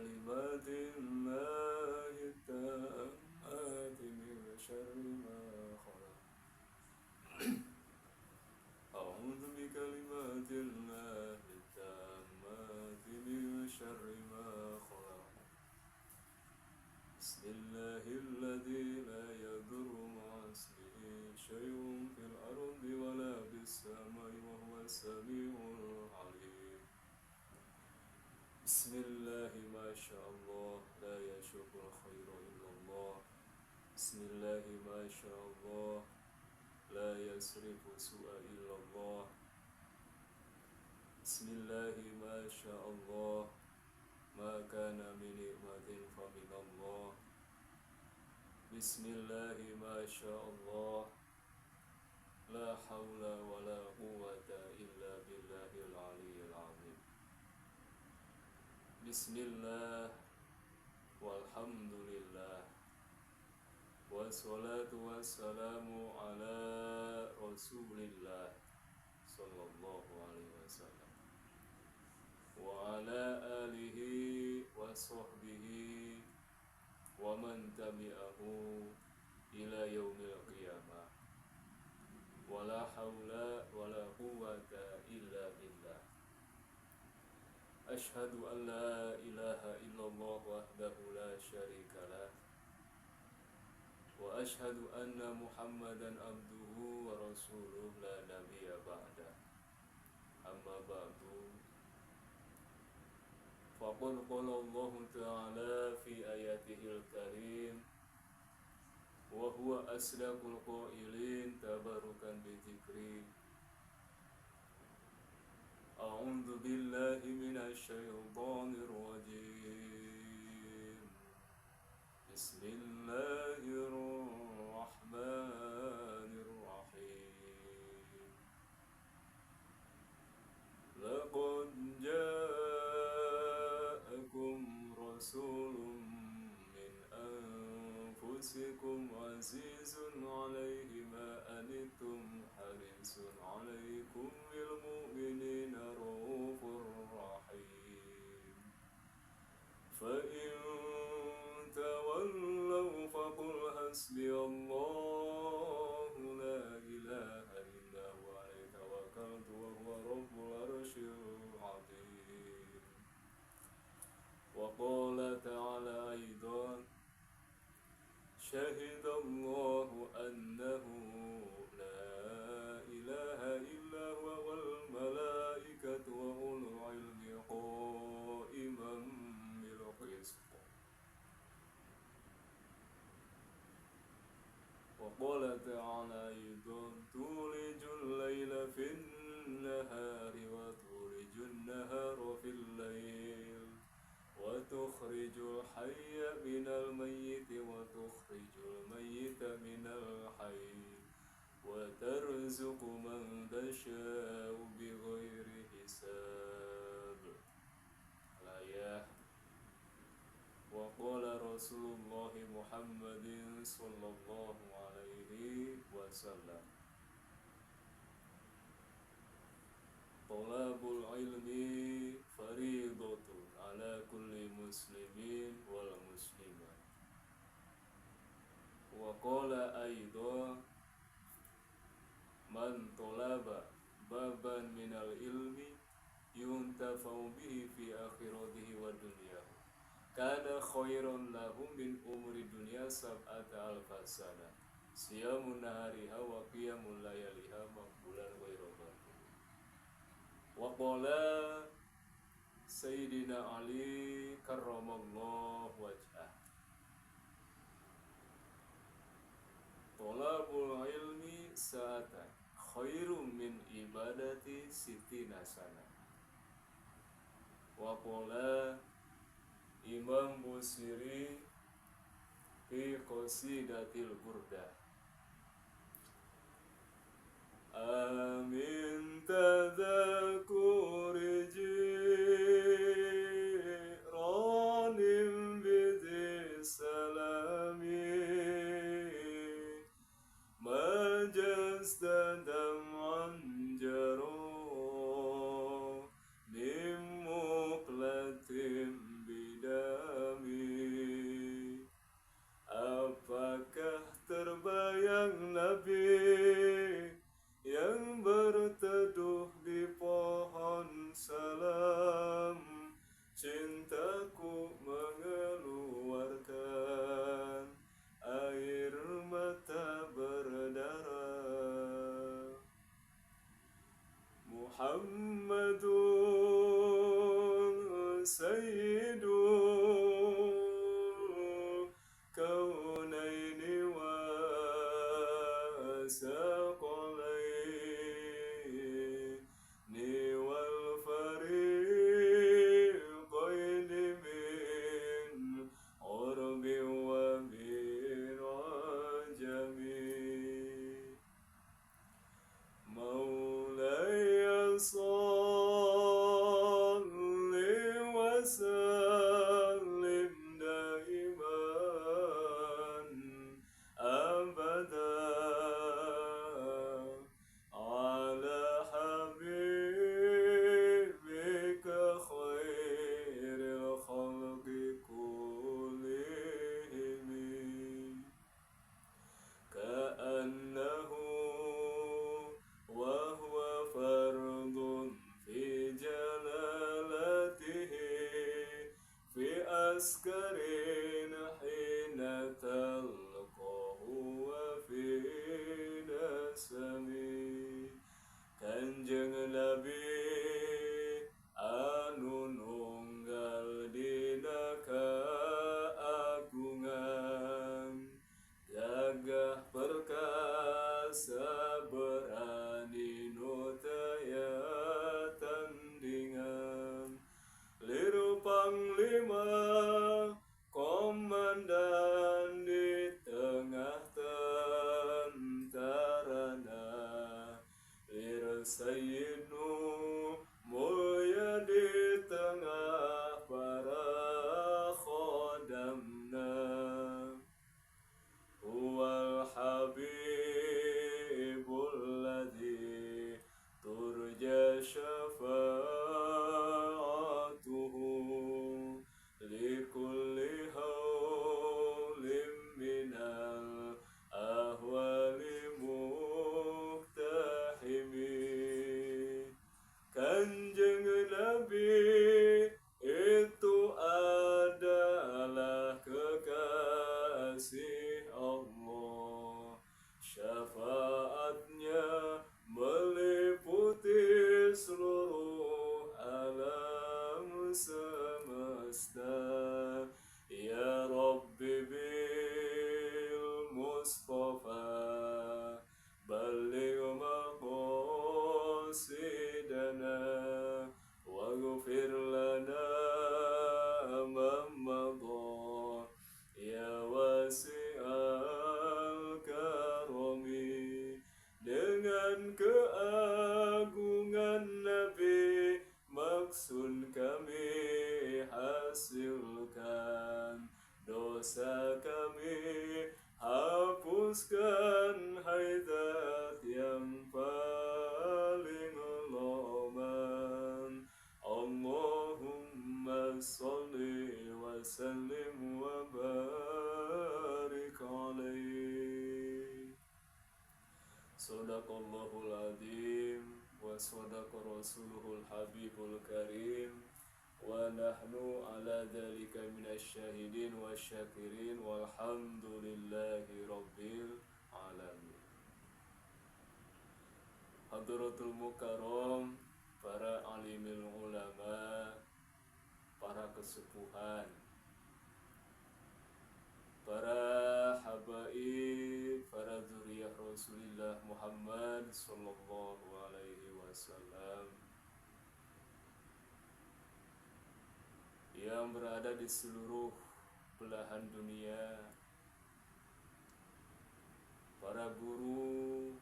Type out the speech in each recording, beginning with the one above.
بكلمات الله التامات من شر ما خلق أعوذ بكلمات الله التامات من شر ما خلق بسم الله الذي لا يضر مع اسمه شيء في الأرض ولا في السماء وهو السميع العليم بسم الله ما شاء الله لا يشوف الخير إلا الله بسم الله ما شاء الله لا يصرف سوء إلا الله بسم الله ما شاء الله ما كان من نعمة فمن الله بسم الله ما شاء الله لا حول ولا قوة إلا بالله العلي العظيم بسم الله والحمد لله والصلاة والسلام على رسول الله صلى الله عليه وسلم وعلى آله وصحبه ومن تبعه إلى يوم القيامة ولا حول ولا قوة إلا بالله أشهد أن لا إله إلا الله وحده لا شريك له وأشهد أن محمدا عبده ورسوله لا نبي بعده أما بعد فقد قال الله تعالى في آياته الكريم وهو أصدق القائلين تباركا بذكره أعوذ بالله من الشيطان الرجيم بسم الله الرحمن الرحيم لقد جاءكم رسول من أنفسكم عزيز عليه ما أنتم حريص عليكم بالمؤمنين رؤوف رحيم فإن تولوا فقل حسبي الله لا إله إلا هو عليه توكلت وهو رب العرش العظيم وقال تعالى أيضا شهد الله أنه لا إله إلا هو والملائكة وأولو العلم قائما بالقسط وقال تعالى أيضا تولج الليل في النهار وتولج النهار في الليل وتخرج الحي من الميت وتخرج الميت من الحي وترزق من تشاء بغير حساب الآية وقال رسول الله محمد صلى الله عليه وسلم طلب العلم فريضة على كل مسلم والمسلمة وقال أيضا من طلب بابا من العلم ينتفع به في آخرته ودنياه كان خيرا له من أمر الدنيا 7,000 سنة صيام نهارها وقيام لياليها مقبولا غير باطل وقال سيدنا علي كرم الله وجهه طلب العلم ساعة خير من عبادة 60 سنة وقال Imam Busiri fi Qasidatil Burdah Amin tadhakuri jiranim bidhi salami majastadam anjaro nimuklatim bidai Muhammadun Sayyidul Kaunaini wa Saqalaini wal Fariqaini min Urbi wa min Ajami. مولاي صل وسلم دائما أبدا على حبيبك خير الخلق كلهم كأنه وهو فرض في جلالته في أسكر حين تلقاه وفي نسمه Kanjeng Nabi anu nunggal dina kaagungan gagah perkasa berani nu taya tandingan liru panglima komandan di tengah tentarana liru sayyidnu mulia di tengah para khodamna huwal habibul ladzi turja syafa'atuhu likulli hawlim minal ahwali muktahimi. Kanjeng Nabi itu adalah kekasih Allah, syafaatnya meliputi seluruh alam semesta. Ya Rabbi bil Mustafa balligh maqasidana waghfir lana ma madha ya wasi'al karami. Dengan keagungan Nabi maksud kami hasilkan, dosa kami hapuskan, haidat yang paling loman. Allahumma salli wa sallim wa barik alaihi. Sadaqallahul azim wa sadaqa rasuluhul habibul karim wa nahnu ala dhalika minasyahidin wa syakirin walhamdulillahi rabbil alamin. Hadratul mukarram, para alimil ulama, para kesepuhan, para habaib, para zuriyah Rasulullah Muhammad sallallahu alaihi wasallam yang berada di seluruh belahan dunia, para guru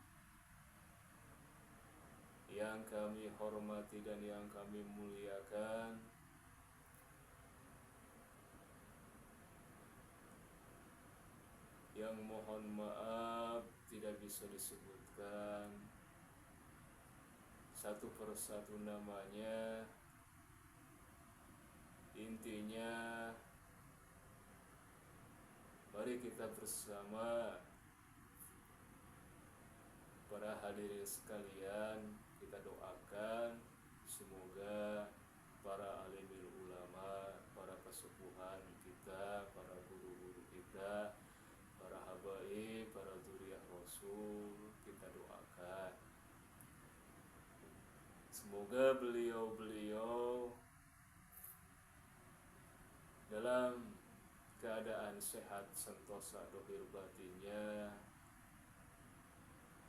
yang kami hormati dan yang kami muliakan, yang mohon maaf tidak bisa disebutkan satu persatu namanya. Intinya, mari kita bersama para hadirin sekalian, kita doakan semoga para alimul ulama, para kesepuhan kita, para guru-guru kita, para habaib, para zuriyah Rasul, kita doakan Semoga beliau-beliau dalam keadaan sehat sentosa dohir batinnya,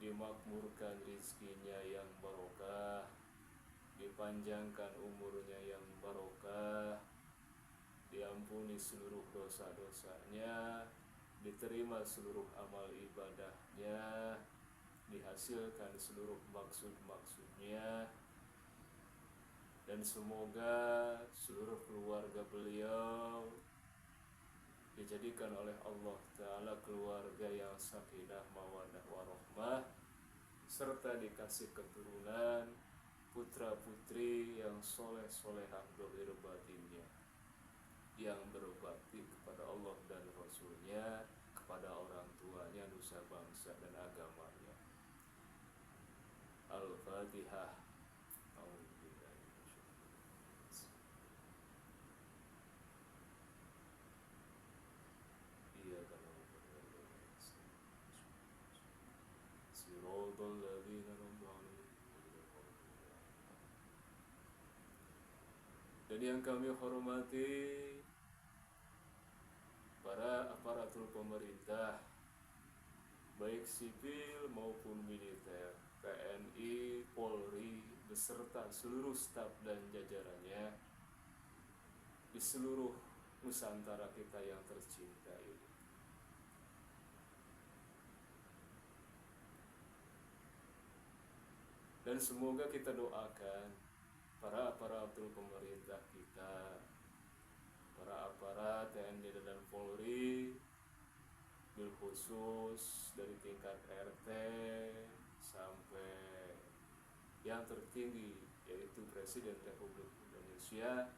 dimakmurkan rizkinya yang barokah, dipanjangkan umurnya yang barokah, diampuni seluruh dosa-dosanya, diterima seluruh amal ibadahnya, dihasilkan seluruh maksud-maksudnya, dan semoga seluruh keluarga beliau dijadikan oleh Allah Ta'ala keluarga yang sakinah mawaddah warahmah, serta dikasih keturunan putra putri yang soleh solehah dohir batinnya, yang berbakti kepada Allah dan Rasulnya, kepada orang tuanya, nusa bangsa dan agamanya. Al-Fatihah. Dan yang kami hormati para aparatur pemerintah, baik sipil maupun militer, TNI, Polri, beserta seluruh staf dan jajarannya di seluruh Nusantara kita yang tercinta ini. Dan semoga kita doakan para aparatur pemerintah kita, para aparat TNI dan Polri, bil khusus dari tingkat RT sampai yang tertinggi yaitu Presiden Republik Indonesia,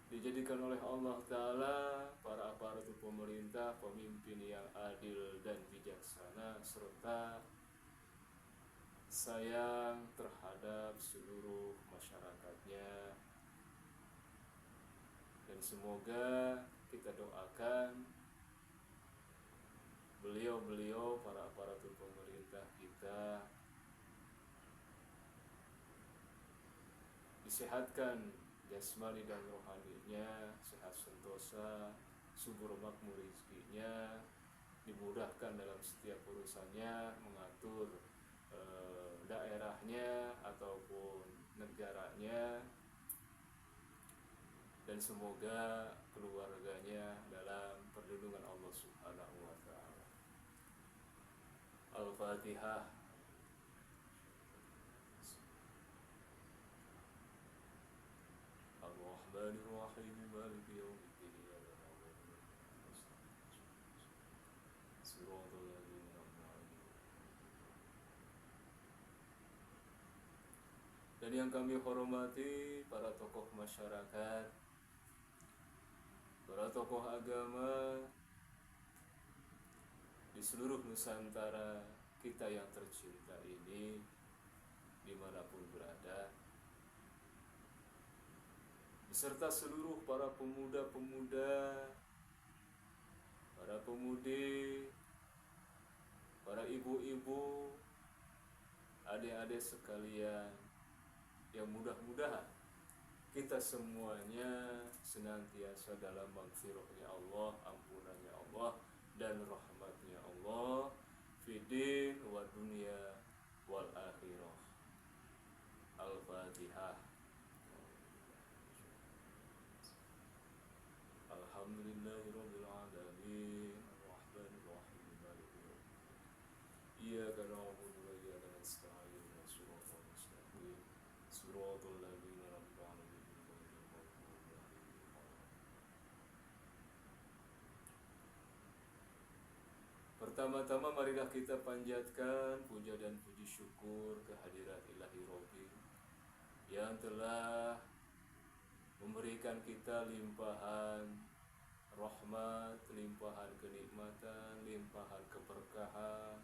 dijadikan oleh Allah Ta'ala para aparatur pemerintah pemimpin yang adil dan bijaksana, serta sayang terhadap seluruh masyarakatnya. Dan semoga kita doakan beliau-beliau para aparatur pemerintah kita disehatkan jasmani dan rohaninya, sehat sentosa, subur makmur rizkinya, dimudahkan dalam setiap urusannya, mengatur daerahnya ataupun negaranya, dan semoga keluarganya dalam perlindungan Allah Subhanahu wa Ta'ala. Al-Fatihah. Ar-Rahmanir-Rahim, Maliki yaumiddin, Iyyaka na'budu wa iyyaka nasta'in, Shiratal ladzina an'amta 'alaihim. Dan yang kami hormati para tokoh masyarakat, para tokoh agama di seluruh Nusantara kita yang tercinta ini, dimanapun berada, beserta seluruh para pemuda-pemuda, para pemudi, para ibu-ibu, adik-adik sekalian, yang mudah-mudahan kita semuanya senantiasa dalam maghfirahnya Allah, ampunannya Allah, dan rahmatnya Allah, fidin wa dunia wal akhirah. Al-Fatihah. Alhamdulillahirabbil alamin, arrahmanir rahim, maliki yaumiddin, iyyaka na'budu wa iyyaka nasta'in, shiratal mustaqim, shiratal ladzina an'amta 'alaihim ghairil maghdubi 'alaihim waladdallin. Pertama-tama marilah kita panjatkan puja dan puji syukur kehadirat Ilahi Robbi yang telah memberikan kita limpahan rahmat, limpahan kenikmatan, limpahan keberkahan,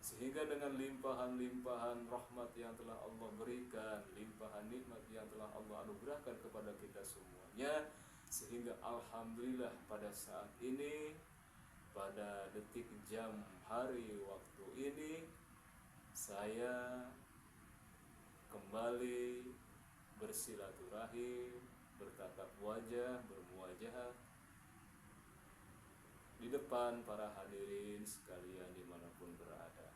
sehingga dengan limpahan-limpahan rahmat yang telah Allah berikan, limpahan nikmat yang telah Allah anugerahkan kepada kita semuanya, sehingga alhamdulillah pada saat ini, pada detik, jam, hari, waktu ini, saya kembali bersilaturahim, bertatap wajah, bermuwajah di depan para hadirin sekalian dimanapun berada.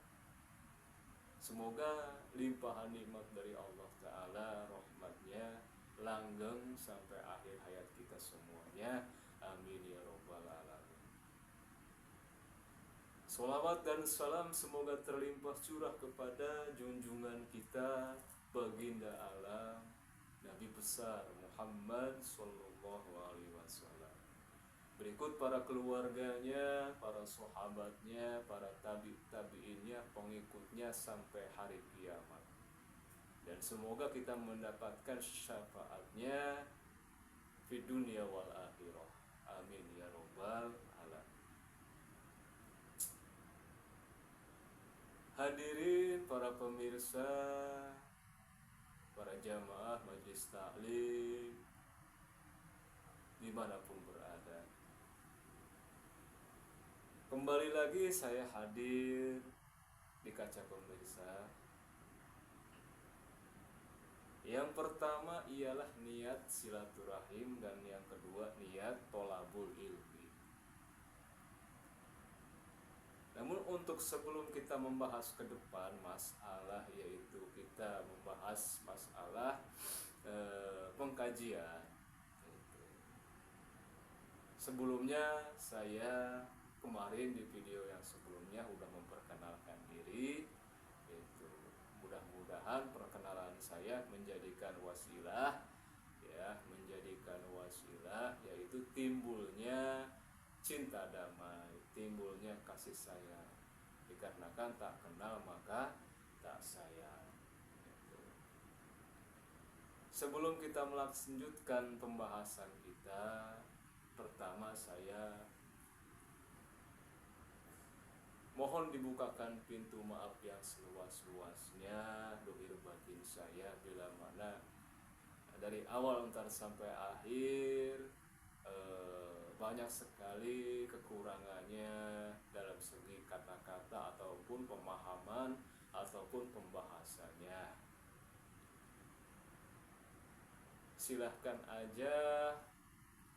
Semoga limpahan nikmat dari Allah Ta'ala, rahmatnya langgeng sampai akhir hayat kita semuanya. Amin ya rabbal alamin. Sholawat dan salam semoga terlimpah curah kepada junjungan kita, baginda alam, Nabi besar Muhammad sallallahu alaihi wasallam. Berikut para keluarganya, para sahabatnya, para tabi'innya, pengikutnya sampai hari kiamat. Dan semoga kita mendapatkan syafaatnya di dunia wal akhirah. Amin ya rabbal alamin. Hadirin para pemirsa, para jamaah majelis taklim dimanapun berada, kembali lagi saya hadir di kaca pemirsa. Yang pertama ialah niat silaturahim dan yang kedua niat tolabul ilmi. Namun untuk sebelum kita membahas ke depan masalah, yaitu kita membahas masalah pengkajian, sebelumnya saya kemarin di video yang sebelumnya sudah memperkenalkan diri. Itu mudah-mudahan perkenalan saya menjadikan wasilah, yaitu timbulnya cinta damai, timbulnya kasih sayang. Dikarenakan tak kenal maka tak sayang. Sebelum kita melanjutkan pembahasan kita, pertama saya mohon dibukakan pintu maaf yang seluas-luasnya dohir batin saya, bila mana dari awal entar sampai akhir banyak sekali kekurangannya dalam segi kata-kata ataupun pemahaman ataupun pembahasannya. Silahkan aja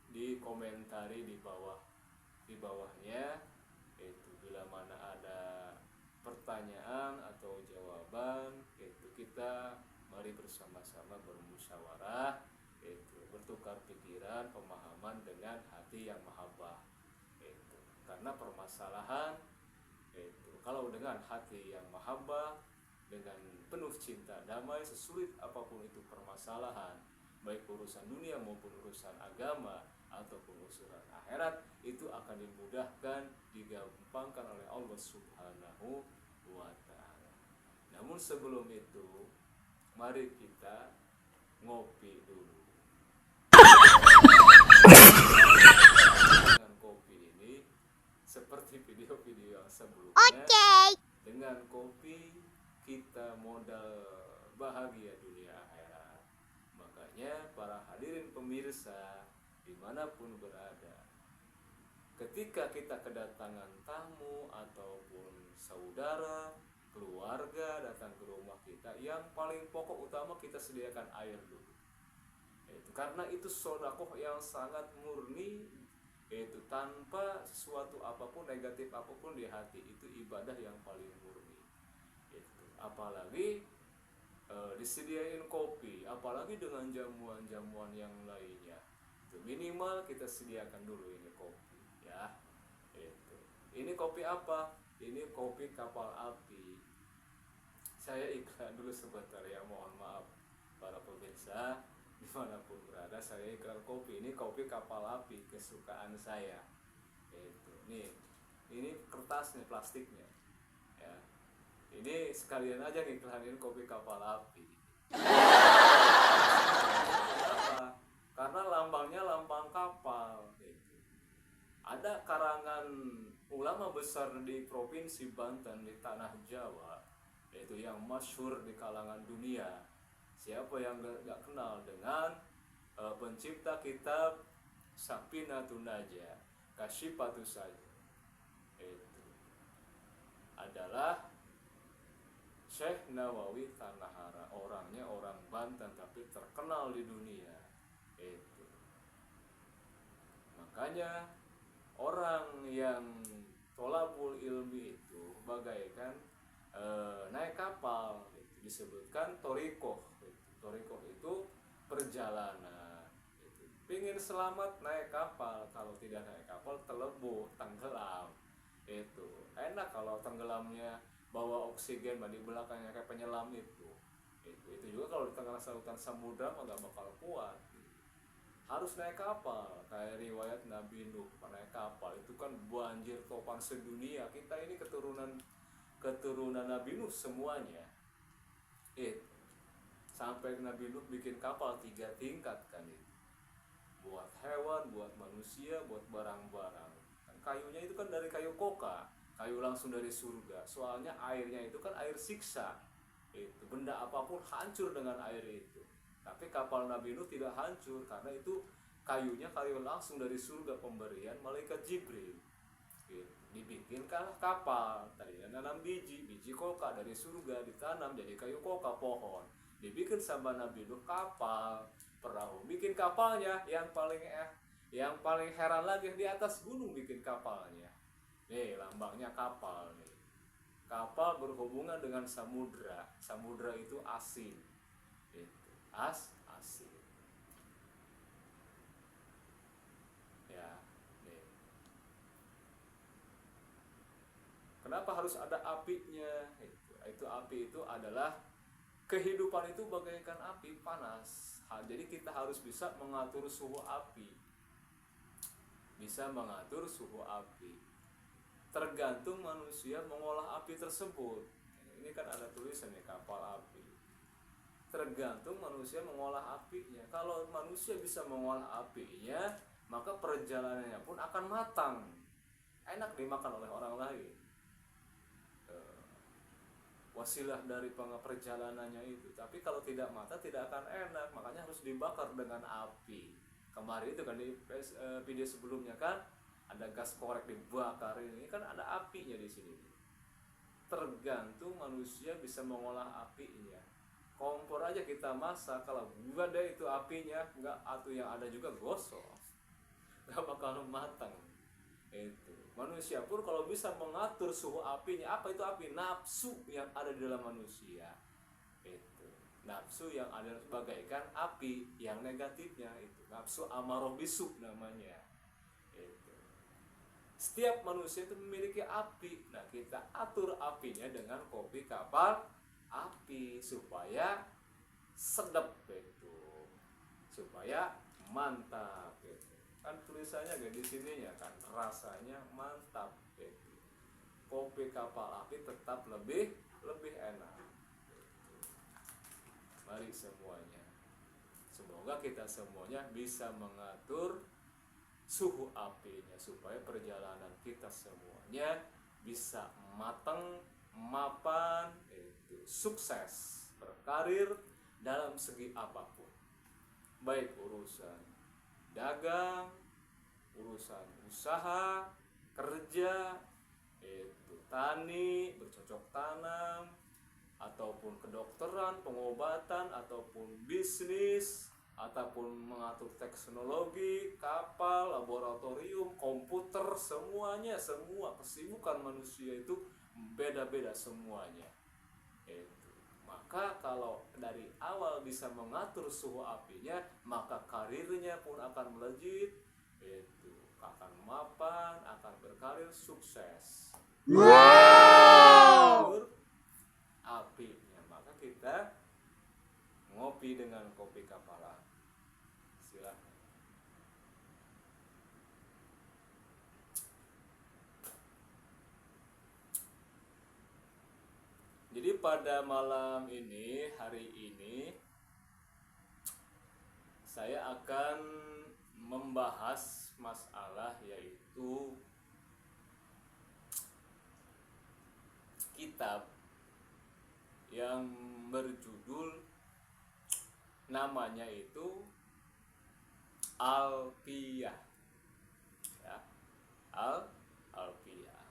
dikomentari di bawahnya, itu bila mana ada pertanyaan atau jawaban, itu kita mari bersama-sama bermusyawarah, itu bertukar pikiran, pemahaman dengan hati yang mahabbah. Itu karena permasalahan itu kalau dengan hati yang mahabbah, dengan penuh cinta damai, sesulit apapun itu permasalahan, baik urusan dunia maupun urusan agama ataupun urusan akhirat, itu akan dimudahkan, digampangkan oleh Allah Subhanahu wa ta'ala. Namun sebelum itu, mari kita ngopi dulu. Dengan kopi ini, seperti video-video yang sebelumnya, dengan kopi kita modal bahagia dunia akhirat. Makanya para hadirin pemirsa dimanapun berada, ketika kita kedatangan tamu ataupun saudara, keluarga datang ke rumah kita, yang paling pokok utama kita sediakan air dulu. Itu karena itu sedekah yang sangat murni, itu tanpa sesuatu apapun negatif apapun di hati, itu ibadah yang paling murni. Itu apalagi disediain kopi, apalagi dengan jamuan-jamuan yang lainnya. Itu minimal kita sediakan dulu ini kopi, ya. Itu. Ini kopi apa? Ini kopi kapal api. Saya iklan dulu sebentar ya, mohon maaf para pemirsa dimanapun berada. Saya iklan kopi. Ini kopi kapal api kesukaan saya. Itu. Nih, ini kertasnya, plastiknya. Ya. Ini sekalian aja ngiklanin kopi kapal api. Kenapa? Karena lambangnya lambang kapal. Gitu. Ada karangan ulama besar di provinsi Banten, di tanah Jawa, yaitu yang masyhur di kalangan dunia. Siapa yang gak kenal dengan pencipta kitab Safinatun Najah, Kasyifatus Sajid. Itu adalah Syekh Nawawi Tanahara, orangnya orang Banten tapi terkenal di dunia. Itu. Makanya orang yang tolabul ilmi itu bagaikan naik kapal, gitu. Disebutkan torikoh. Gitu. Torikoh itu perjalanan. Gitu. Pingin selamat naik kapal, kalau tidak naik kapal telebur, tenggelam. Itu enak kalau tenggelamnya bawa oksigen di belakangnya kayak penyelam itu juga kalau di tengah lautan samudra nggak bakal kuat. Harus naik kapal, kayak riwayat Nabi Nuh naik kapal itu kan banjir topan sedunia. Kita ini keturunan Nabi Nuh semuanya. Sampai Nabi Nuh bikin kapal 3 tingkat kan itu. Buat hewan, buat manusia, buat barang-barang. Dan kayunya itu kan dari kayu koka, kayu langsung dari surga. Soalnya airnya itu kan air siksa. Itu benda apapun hancur dengan air itu. Tapi kapal Nabi Nuh tidak hancur karena itu kayunya kayu langsung dari surga, pemberian malaikat Jibril. Gitu. Dibikinkan kapal, tadinya nanam biji koka dari surga ditanam jadi kayu koka pohon. Dibikin sama Nabi Nuh kapal, perahu. Bikin kapalnya yang paling heran lagi di atas gunung bikin kapalnya. Nih lambangnya kapal nih. Kapal berhubungan dengan samudra. Samudra itu asin. Itu asin. Ya, nih. Kenapa harus ada apinya? Itu api itu adalah kehidupan itu bagaikan api panas. Jadi kita harus bisa mengatur suhu api. Bisa mengatur suhu api. Tergantung manusia mengolah api tersebut. Ini kan ada tulisan nih, kapal api. Tergantung manusia mengolah apinya. Kalau manusia bisa mengolah apinya, maka perjalanannya pun akan matang. Enak dimakan oleh orang lain. Wasilah dari perjalanannya itu. Tapi kalau tidak matang tidak akan enak. Makanya harus dibakar dengan api. Kemarin itu kan di video sebelumnya kan ada gas korek dibakar, ini kan ada apinya di sini. Tergantung manusia bisa mengolah apinya. Kompor aja kita masak, kalau gak ada itu apinya, nggak, atau yang ada juga gosong, nggak bakal matang. Itu manusia pun kalau bisa mengatur suhu apinya. Apa itu api? Nafsu yang ada di dalam manusia. Itu nafsu yang ada bagaikan api yang negatifnya, itu nafsu amarah bisu namanya. Setiap manusia itu memiliki api. Nah, kita atur apinya dengan kopi kapal api supaya sedap itu, supaya mantap gitu. Kan tulisannya gak di sininya kan, rasanya mantap gitu. Kopi kapal api tetap lebih enak gitu. Mari semuanya, semoga kita semuanya bisa mengatur suhu apinya supaya perjalanan kita semuanya bisa matang, mapan, itu sukses berkarir dalam segi apapun. Baik urusan dagang, urusan usaha, kerja, itu tani, bercocok tanam, ataupun kedokteran, pengobatan, ataupun bisnis, ataupun mengatur teknologi, kapal, laboratorium, komputer, semuanya, semua kesibukan manusia itu beda-beda semuanya. Itu. Maka kalau dari awal bisa mengatur suhu apinya, maka karirnya pun akan melejit, itu akan mapan, akan berkarir sukses. Wow. Apinya, maka kita ngopi dengan kopi kapalan. Silakan. Jadi pada malam ini, hari ini, saya akan membahas masalah yaitu kitab yang berjudul, namanya itu Alfiyah, ya, Alfiyah.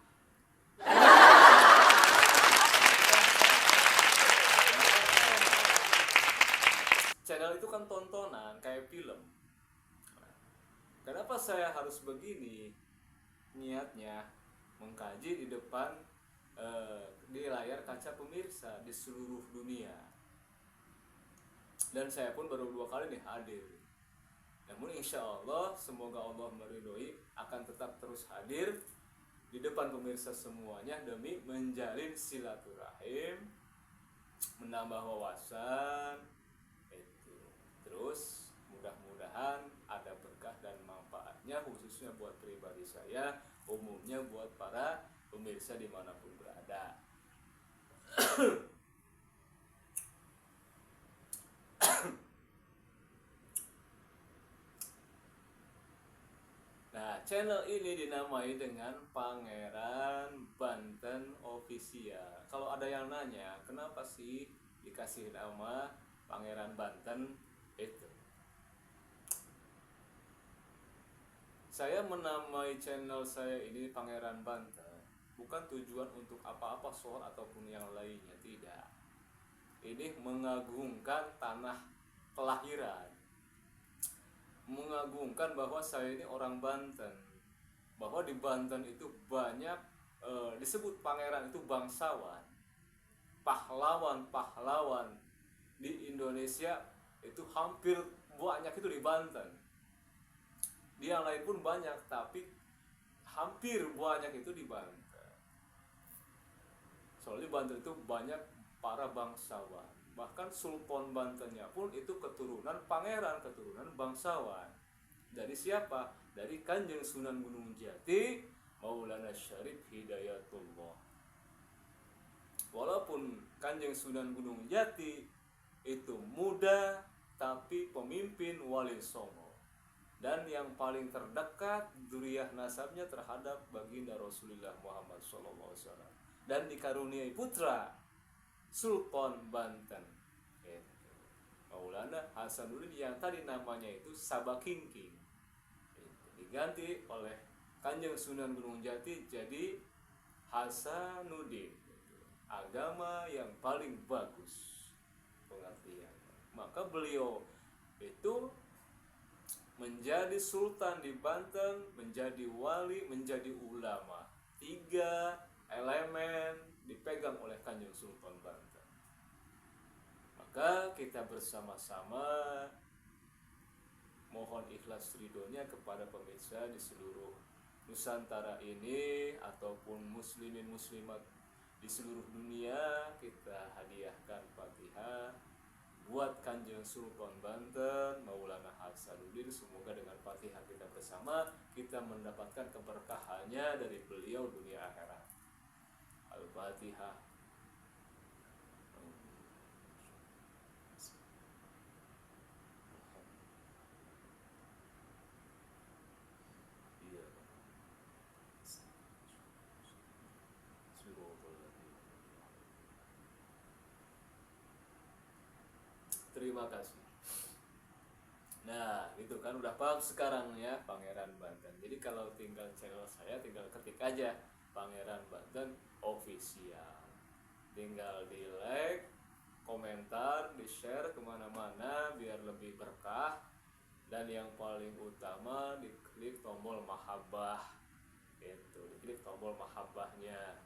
kan tontonan kayak film. Kenapa saya harus begini? Niatnya mengkaji di depan di layar kaca pemirsa di seluruh dunia. Dan saya pun baru 2 kali nih hadir. Namun insya Allah semoga Allah meridhoi akan tetap terus hadir di depan pemirsa semuanya demi menjalin silaturahim, menambah wawasan itu. Terus mudah-mudahan ada berkah dan manfaatnya khususnya buat pribadi saya, umumnya buat para pemirsa dimanapun berada. Nah, channel ini dinamai dengan Pangeran Banten Official. Kalau ada yang nanya, kenapa sih dikasih nama Pangeran Banten? Itu. Saya menamai channel saya ini Pangeran Banten bukan tujuan untuk apa-apa soal ataupun yang lainnya, tidak. Ini mengagungkan tanah kelahiran, mengagungkan bahwa saya ini orang Banten, bahwa di Banten itu banyak disebut pangeran itu bangsawan, pahlawan di Indonesia itu hampir banyak itu di Banten. Di yang lain pun banyak, tapi hampir banyak itu di Banten. Soalnya Banten itu banyak para bangsawan. Bahkan Sultan Bantennya pun itu keturunan pangeran, keturunan bangsawan. Dari siapa? Dari Kanjeng Sunan Gunung Jati, Maulana Syarif Hidayatullah. Walaupun Kanjeng Sunan Gunung Jati itu muda, tapi pemimpin wali songo. Dan yang paling terdekat dzurriyyah nasabnya terhadap baginda Rasulullah Muhammad SAW. Dan dikaruniai putra Sultan Banten, Maulana Hasanuddin yang tadi namanya itu Sabakingking, diganti oleh Kanjeng Sunan Gunung Jati jadi Hasanuddin, agama yang paling bagus pengertiannya. Maka beliau itu menjadi sultan di Banten, menjadi wali, menjadi ulama. 3 elemen dipegang oleh Kanjeng Sultan Banten. Maka kita bersama-sama mohon ikhlas ridhonya kepada pemirsa di seluruh Nusantara ini ataupun muslimin muslimat di seluruh dunia, kita hadiahkan Fatihah buat Kanjeng Sultan Banten Maulana Hasanuddin. Semoga dengan Fatihah kita bersama kita mendapatkan keberkahannya dari beliau dunia akhirat. Al-Fatihah. Terima kasih. Nah, itu kan udah paham sekarang ya Pangeran Banten. Jadi kalau tinggal channel saya tinggal ketik aja Pangeran Banten Official. Tinggal di like, komentar, di share kemana-mana biar lebih berkah. Dan yang paling utama diklik tombol mahabbah. Itu, diklik tombol mahabbahnya.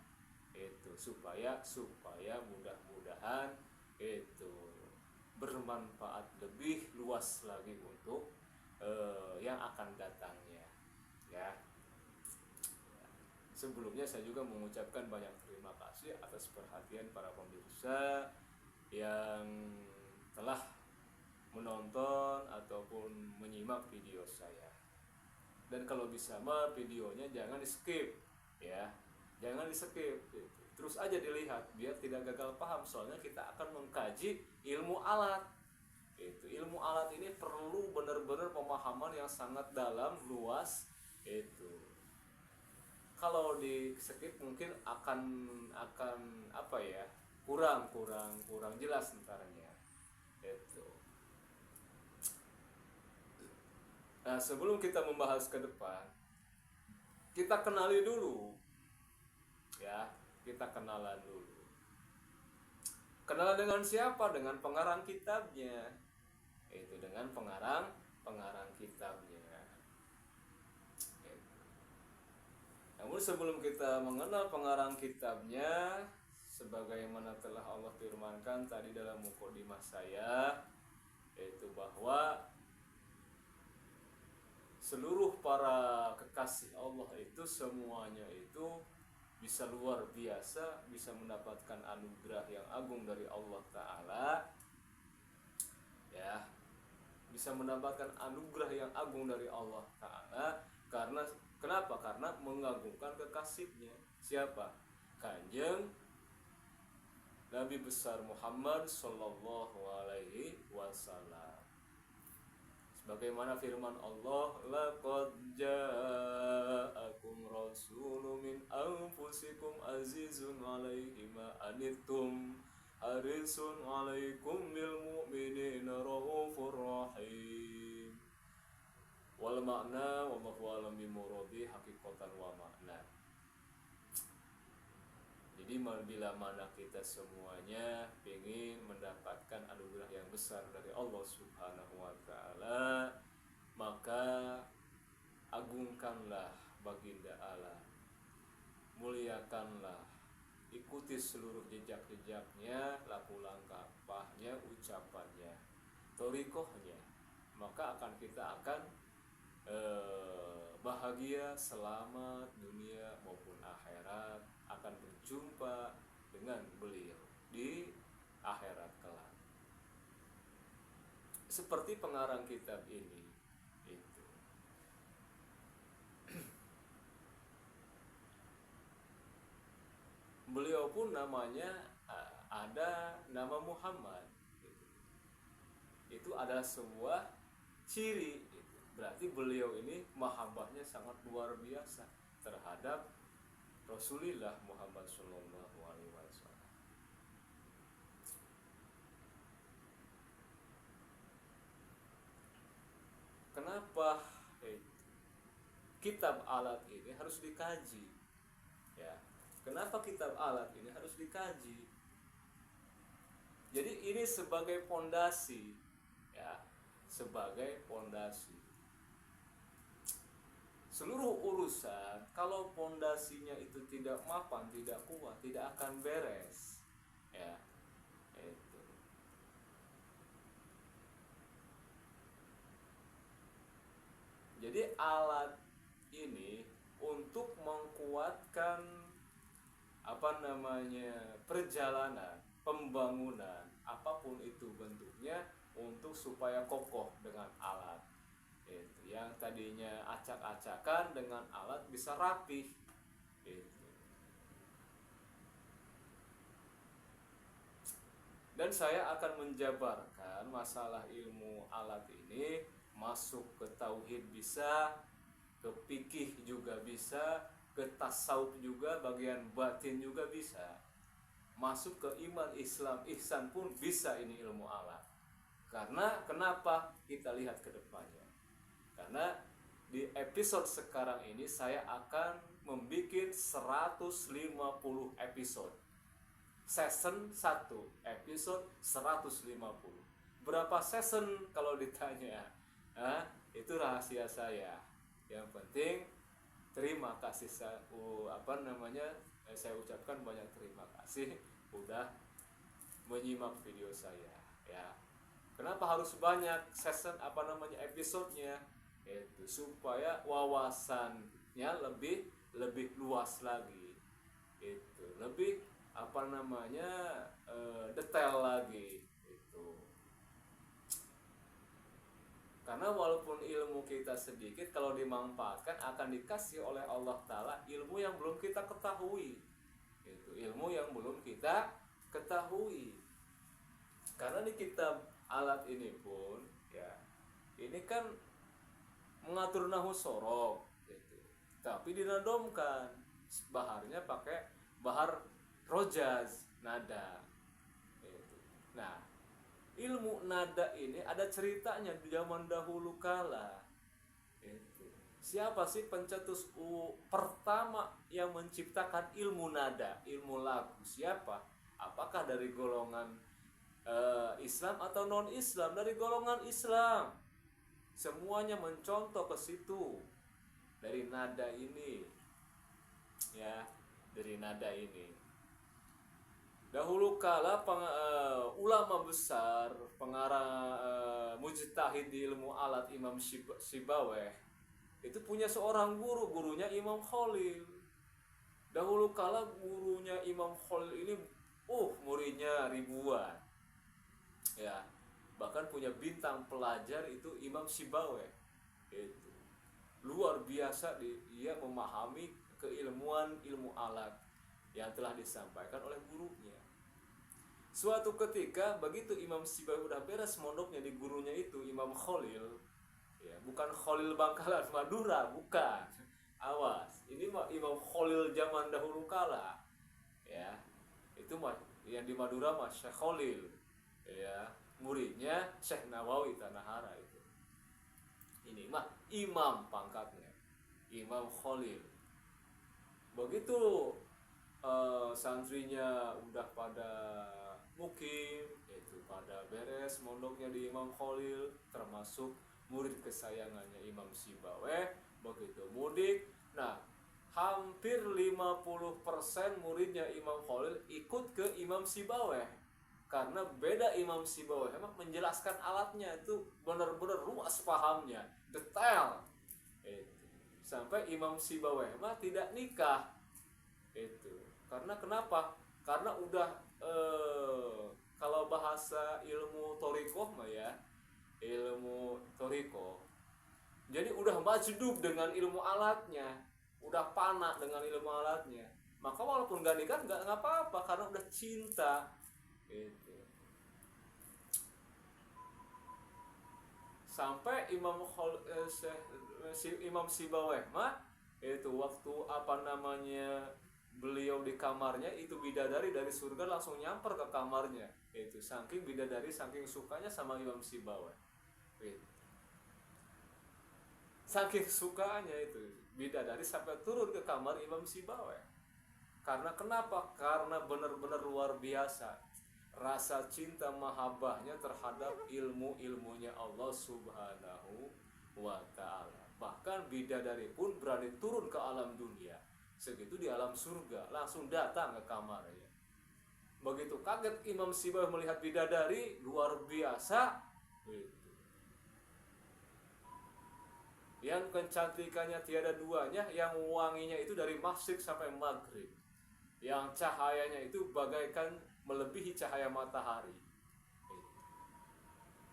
Itu supaya mudah-mudahan itu bermanfaat lebih luas lagi untuk yang akan datangnya ya. Sebelumnya saya juga mengucapkan banyak terima kasih atas perhatian para pemirsa yang telah menonton ataupun menyimak video saya. Dan kalau bisa mah videonya jangan di skip ya, jangan di skip, terus aja dilihat biar tidak gagal paham. Soalnya kita akan mengkaji ilmu alat. Ilmu alat ini perlu benar-benar pemahaman yang sangat dalam, luas. Kalau di skip mungkin akan apa ya, kurang jelas entarnya. Nah, sebelum kita membahas ke depan, kita kenali dulu ya, kita kenalan dulu. Kenalan dengan siapa? Dengan pengarang kitabnya. itu dengan pengarang kitabnya. Namun sebelum kita mengenal pengarang kitabnya, sebagaimana telah Allah firmankan tadi dalam mukadimah saya, yaitu bahwa seluruh para kekasih Allah itu semuanya itu bisa luar biasa, bisa mendapatkan anugerah yang agung dari Allah Ta'ala, ya, bisa mendapatkan anugerah yang agung dari Allah Ta'ala. Karena kenapa? Karena mengagungkan kekasihnya. Siapa? Kanjeng Nabi besar Muhammad Sallallahu Alaihi Wasallam. Sebagaimana firman Allah, laqad ja'akum rasulun min anfusikum azizun 'alaihi ma anittum harisun 'alaikum bil mu'minina raufur rahim. Wal makna wallahu a'lam bimuradi haqiqatan wa makna. Jadi bila mana kita semuanya ingin mendapatkan anugerah yang besar dari Allah Subhanahu wa Ta'ala, maka agungkanlah baginda Allah, muliakanlah, ikuti seluruh jejak-jejaknya, laku langkahnya, ucapannya, thoriqohnya, maka kita akan bahagia, selamat dunia maupun akhirat, akan berjumpa dengan beliau di akhirat kelak. Seperti pengarang kitab ini itu. Beliau pun namanya ada nama Muhammad. Itu adalah sebuah ciri. Berarti beliau ini mahabbahnya sangat luar biasa terhadap Rasulullah Muhammad Sallallahu Alaihi Wasallam. Kenapa kitab alat ini harus dikaji? Ya, kenapa kitab alat ini harus dikaji? Jadi ini sebagai pondasi, ya, sebagai pondasi. Seluruh urusan kalau pondasinya itu tidak mapan, tidak kuat, tidak akan beres. Ya, itu. Jadi alat ini untuk mengkuatkan perjalanan, pembangunan, apapun itu bentuknya, untuk supaya kokoh dengan alat. Itu yang tadinya acak-acakan dengan alat bisa rapih. Itu. Dan saya akan menjabarkan masalah ilmu alat ini, masuk ke tauhid bisa, ke fikih juga bisa, ke tasawuf juga, bagian batin juga bisa, masuk ke iman, Islam, ihsan pun bisa ini ilmu alat. Karena kenapa? Kita lihat ke depannya. Karena di episode sekarang ini saya akan membuat 150 episode. Season 1, episode 150. Berapa season kalau ditanya? Itu rahasia saya. Yang penting terima kasih saya ucapkan banyak terima kasih udah menyimak video saya, ya. Kenapa harus banyak season episodenya? Itu supaya wawasannya lebih luas lagi. Itu lebih detail lagi itu. Karena walaupun ilmu kita sedikit, kalau dimanfaatkan akan dikasih oleh Allah Ta'ala ilmu yang belum kita ketahui. Itu ilmu yang belum kita ketahui. Karena di kitab alat ini pun, ya, ini kan mengatur nahu sorok, gitu. Tapi dinadomkan baharnya pakai bahar rojaz, nada. Gitu. Nah, ilmu nada ini ada ceritanya di zaman dahulu kala. Itu. Siapa sih pencetus pertama yang menciptakan ilmu nada, ilmu lagu? Siapa? Apakah dari golongan Islam atau non Islam, dari golongan Islam, semuanya mencontoh ke situ dari nada ini, ya, dari nada ini. Dahulu kala ulama besar, pengarang mujtahid di ilmu alat Imam Sibaweh itu punya seorang guru, gurunya Imam Khalil. Dahulu kala gurunya Imam Khalil ini muridnya ribuan, ya, bahkan punya bintang pelajar itu Imam Sibaweh. Itu luar biasa, dia memahami keilmuan ilmu alat yang telah disampaikan oleh gurunya. Suatu ketika begitu Imam Sibaweh udah beres mondoknya di gurunya itu Imam Khalil, ya, bukan Khalil Bangkalan Madura, bukan, awas, ini mah Imam Khalil zaman dahulu kala, ya, itu mah yang di Madura mah Syekh Khalil, ya, muridnya Syekh Nawawi Tanahara itu. Ini mah imam pangkatnya, Imam Khalil. Begitu santrinya udah pada mukim, itu pada beres mondoknya di Imam Khalil, termasuk murid kesayangannya Imam Sibaweh, begitu mudik, nah hampir 50% muridnya Imam Khalil ikut ke Imam Sibaweh, karena beda Imam Sibaweh emang menjelaskan alatnya itu benar-benar luas pahamnya, detail itu. Sampai Imam Sibaweh mah tidak nikah itu. Karena kenapa? Karena udah kalau bahasa ilmu torikoh mah ya, ilmu torikoh, jadi udah majdub dengan ilmu alatnya, udah panah dengan ilmu alatnya, maka walaupun gak nikah nggak apa-apa karena udah cinta gitu. Sampai Imam Sibaweh mah itu waktu beliau di kamarnya, itu bidadari dari surga langsung nyamper ke kamarnya, itu saking bidadari saking sukanya sama Imam Sibaweh gitu. Saking sukanya itu bidadari sampai turun ke kamar Imam Sibaweh. Karena kenapa? Karena benar-benar luar biasa rasa cinta mahabbahnya terhadap ilmu-ilmunya Allah Subhanahu wa ta'ala. Bahkan bidadari pun berani turun ke alam dunia, segitu di alam surga langsung datang ke kamarnya. Begitu kaget Imam Sibaweh melihat bidadari, luar biasa gitu. Yang kecantikannya tiada duanya, yang wanginya itu dari masyriq sampai maghrib, yang cahayanya itu bagaikan melebihi cahaya matahari.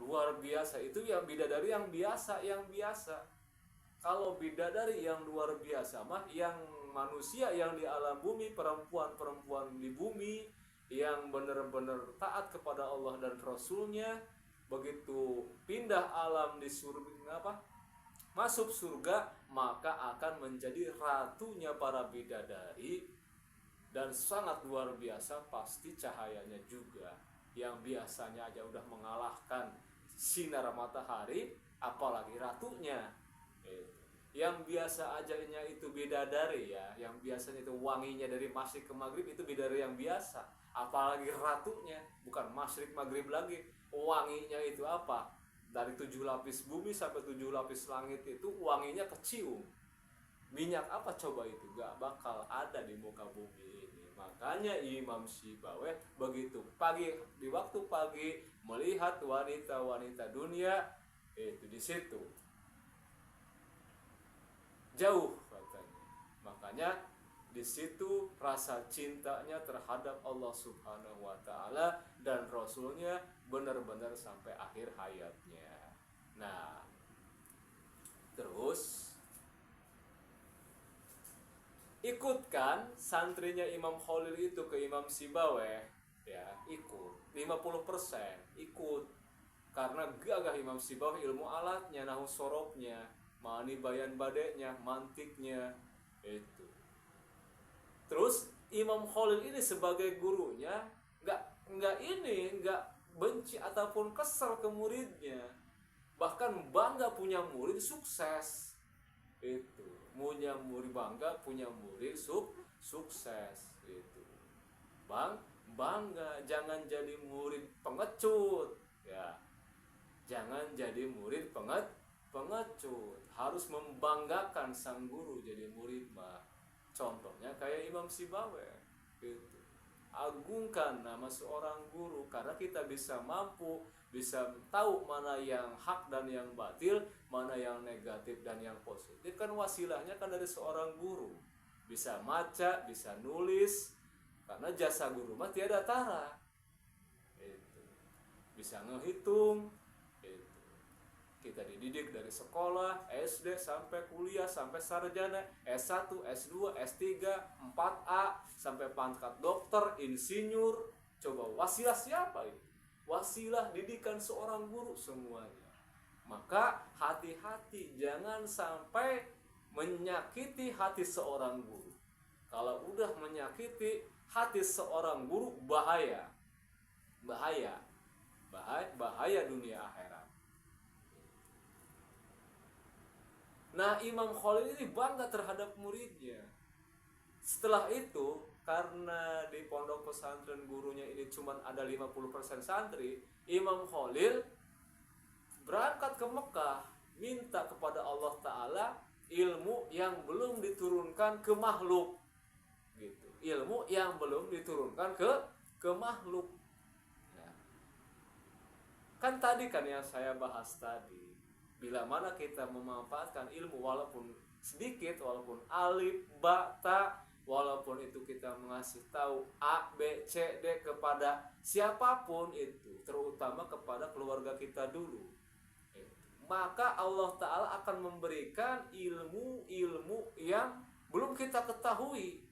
Luar biasa, itu yang bidadari yang biasa. Kalau bidadari yang luar biasa mah yang manusia yang di alam bumi, perempuan-perempuan di bumi yang benar-benar taat kepada Allah dan Rasulnya, begitu pindah alam di surga masuk surga, maka akan menjadi ratunya para bidadari. Dan sangat luar biasa pasti cahayanya juga, yang biasanya aja udah mengalahkan sinar matahari, apalagi ratunya. Yang biasa ajanya itu bidadari ya, yang biasanya itu wanginya dari masyriq ke maghrib, itu bidadari yang biasa, apalagi ratunya bukan masyriq maghrib lagi, wanginya itu apa, dari 7 lapis bumi sampai 7 lapis langit itu wanginya kecium. Minyak apa coba itu? Gak bakal ada di muka bumi ini. Makanya Imam Sibaweh begitu di waktu pagi melihat wanita-wanita dunia itu di situ jauh katanya. Makanya di situ rasa cintanya terhadap Allah Subhanahu wa ta'ala dan Rasulnya benar-benar sampai akhir hayatnya. Nah, terus ikutkan santrinya Imam Khalil itu ke Imam Sibaweh, ya, ikut 50% ikut, karena gagah Imam Sibaweh ilmu alatnya, nahu sorobnya, mani bayan badeknya, mantiknya itu. Terus Imam Khalil ini sebagai gurunya nggak benci ataupun kesal ke muridnya, bahkan bangga punya murid sukses itu. Punya murid sukses itu. bangga, jangan jadi murid pengecut ya. Jangan jadi murid pengecut, harus membanggakan sang guru jadi murid mah. Contohnya kayak Imam Sibawe gitu. Agungkan nama seorang guru karena kita bisa bisa tahu mana yang hak dan yang batil, mana yang negatif dan yang positif. Kan wasilahnya kan dari seorang guru. Bisa maca, bisa nulis, karena jasa guru mah tiada tara. Itu. Bisa ngehitung. Itu. Kita dididik dari sekolah, SD sampai kuliah, sampai sarjana, S1, S2, S3, 4A, sampai pangkat dokter, insinyur. Coba wasilah siapa ini? Wasilah didikan seorang guru semuanya. Maka hati-hati, jangan sampai menyakiti hati seorang guru. Kalau udah menyakiti hati seorang guru, bahaya. Bahaya dunia akhirat. Nah, Imam Khalil ini bangga terhadap muridnya. Setelah itu, karena di pondok pesantren gurunya ini cuma ada 50% santri, Imam Khalil berangkat ke Mekah, minta kepada Allah Ta'ala ilmu yang belum diturunkan ke makhluk. Gitu. Ilmu yang belum diturunkan ke makhluk. Ya. Kan tadi kan yang saya bahas tadi, bila mana kita memanfaatkan ilmu walaupun sedikit, walaupun alif, ba, ta, walaupun itu kita mengasih tahu A, B, C, D kepada siapapun itu, terutama kepada keluarga kita dulu, maka Allah Ta'ala akan memberikan ilmu-ilmu yang belum kita ketahui.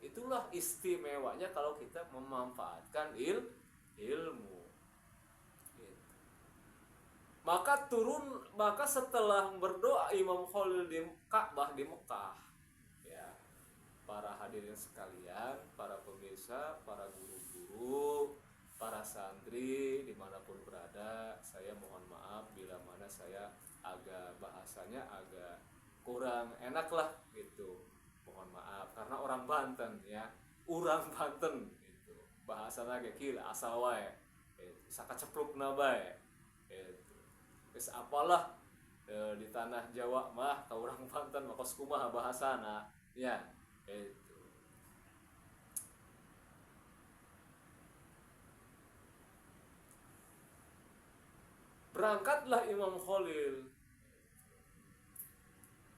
Itulah istimewanya kalau kita memanfaatkan ilmu. Maka setelah berdoa Imam Khalil di Ka'bah di Mekah, ya, para hadirin sekalian, para pemirsa, para guru-guru, para santri dimanapun berada, saya mohon maaf bila mana saya bahasanya agak kurang enak lah gitu. Mohon maaf karena orang Banten ya, urang Banten gitu. Bahasana ge kieu asal wae. Sakaceplukna bae. Terus apalah di tanah Jawa mah ka urang Banten mah kos kumaha bahasana ya itu. Berangkatlah Imam Khalil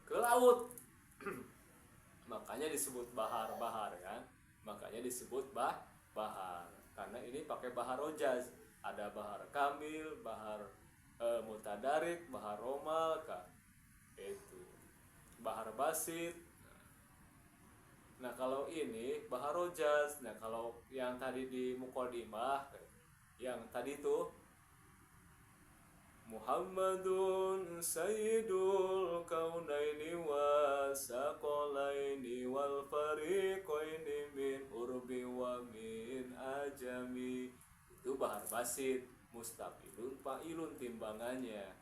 ke laut. Makanya disebut bahar kan, makanya disebut bahar karena ini pakai bahar rojaz. Ada bahar kamil, bahar mutadarik, bahar romal kan, itu bahar basit. Nah kalau ini bahar rojaz. Nah kalau yang tadi di muqaddimah yang tadi tuh Muhammadun sayyidul kaunaini wasaqalaini wal fariqaini min urbi wa min ajami. Itu bahar basit, mustafilun fa'ilun timbangannya.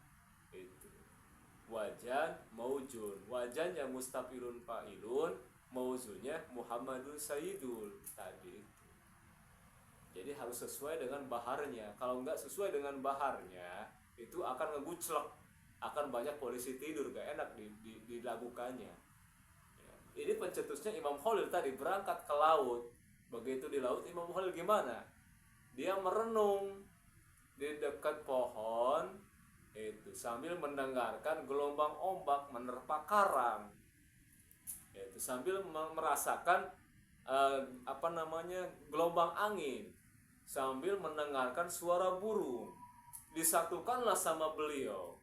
Itu wajan maujun, wajannya mustafilun fa'ilun, mauzunnya Muhammadun sayyidul tadi. Jadi harus sesuai dengan baharnya. Kalau enggak sesuai dengan baharnya, itu akan ngeguclek, akan banyak polisi tidur, gak enak dilakukannya ya. Ini pencetusnya Imam Khalil tadi berangkat ke laut. Begitu di laut Imam Khalil gimana? Dia merenung di dekat pohon itu sambil mendengarkan gelombang ombak menerpa karang itu, sambil merasakan gelombang angin, sambil mendengarkan suara burung. Disatukanlah sama beliau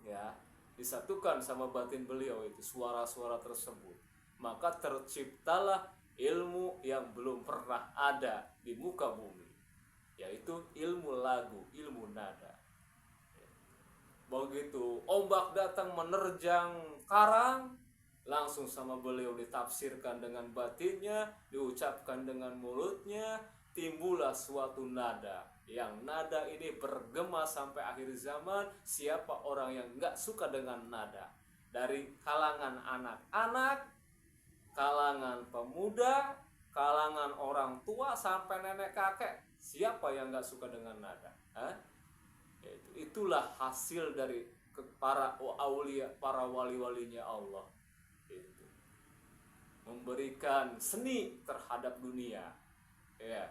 ya, disatukan sama batin beliau itu suara-suara tersebut. Maka terciptalah ilmu yang belum pernah ada di muka bumi, yaitu ilmu lagu, ilmu nada. Begitu ombak datang menerjang karang, langsung sama beliau ditafsirkan dengan batinnya, diucapkan dengan mulutnya, timbullah suatu nada. Yang nada ini bergema sampai akhir zaman. Siapa orang yang gak suka dengan nada? Dari kalangan anak-anak kalangan pemuda, kalangan orang tua sampai nenek kakek, siapa yang nggak suka dengan nada? Itulah hasil dari para aulia, para wali-walinya Allah. Itu memberikan seni terhadap dunia. Ya.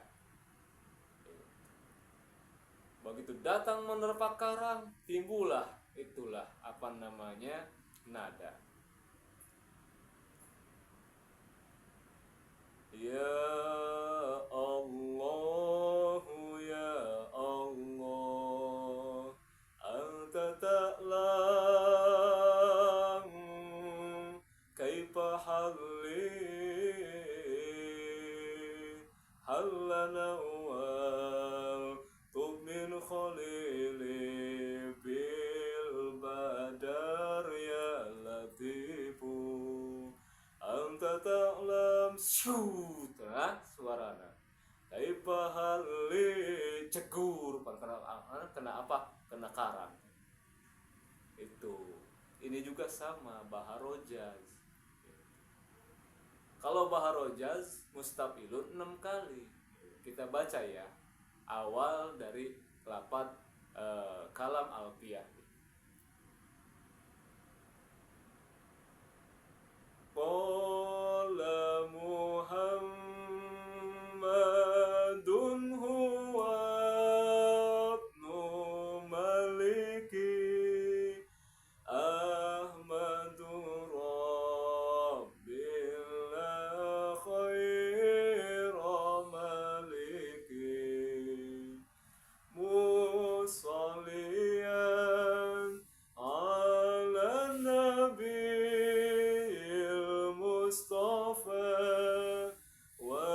Begitu datang menerpa karang, timbullah itulah nada. Ya Allah, ya Allah, anta ta'lam kaifa halli hallana wal tu'min khalili bil badar ya latifu anta ta'lam syut suarana kaifa halli cegur kena apa? Kena karang. Ini juga sama Baharojaz. Kalau Baharojaz mustafilun 6 kali. Kita baca ya, awal dari lapat kalam alfiyah. Qala Muhammadun huwa ibnu maliki Ahmadu Rabbillah khaira maliki musalliyan ala nabiyil mustafa wa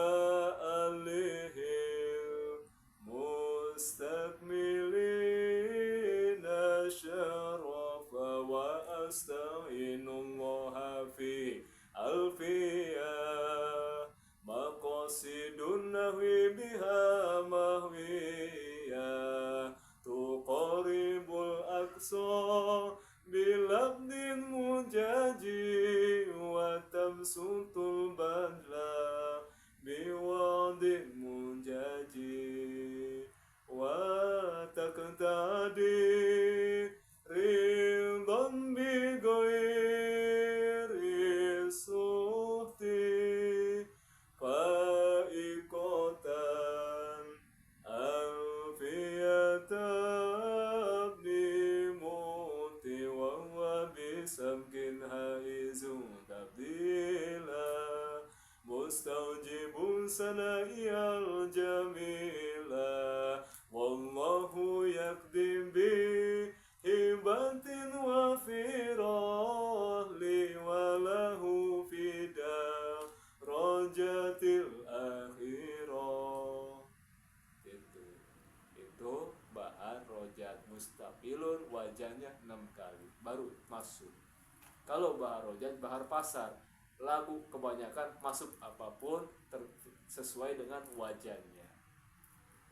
alihil mustakmilina syarafa wa asta'inullaha fi alfiyah maqasidun nahwi biha mahwiyah tuqaribul aqsa bilabdin mujaji wa tamsutul badla biwadin mujaji wa taqtadi ridhan bi ghairi suhti fa'iqatan alfiyatan bimuti wa huwa bisamkin haizun tabdila mustaujibun sana'iyal jamila wallahu yakdim bi hibatin wa firahli walahu fida rojatil akhirah. Itu Bahar Rojat mustafilun, wajahnya 6 kali baru masuk. Kalau Bahar Rojat, Bahar Pasar, lagu kebanyakan masuk apapun sesuai dengan wajahnya.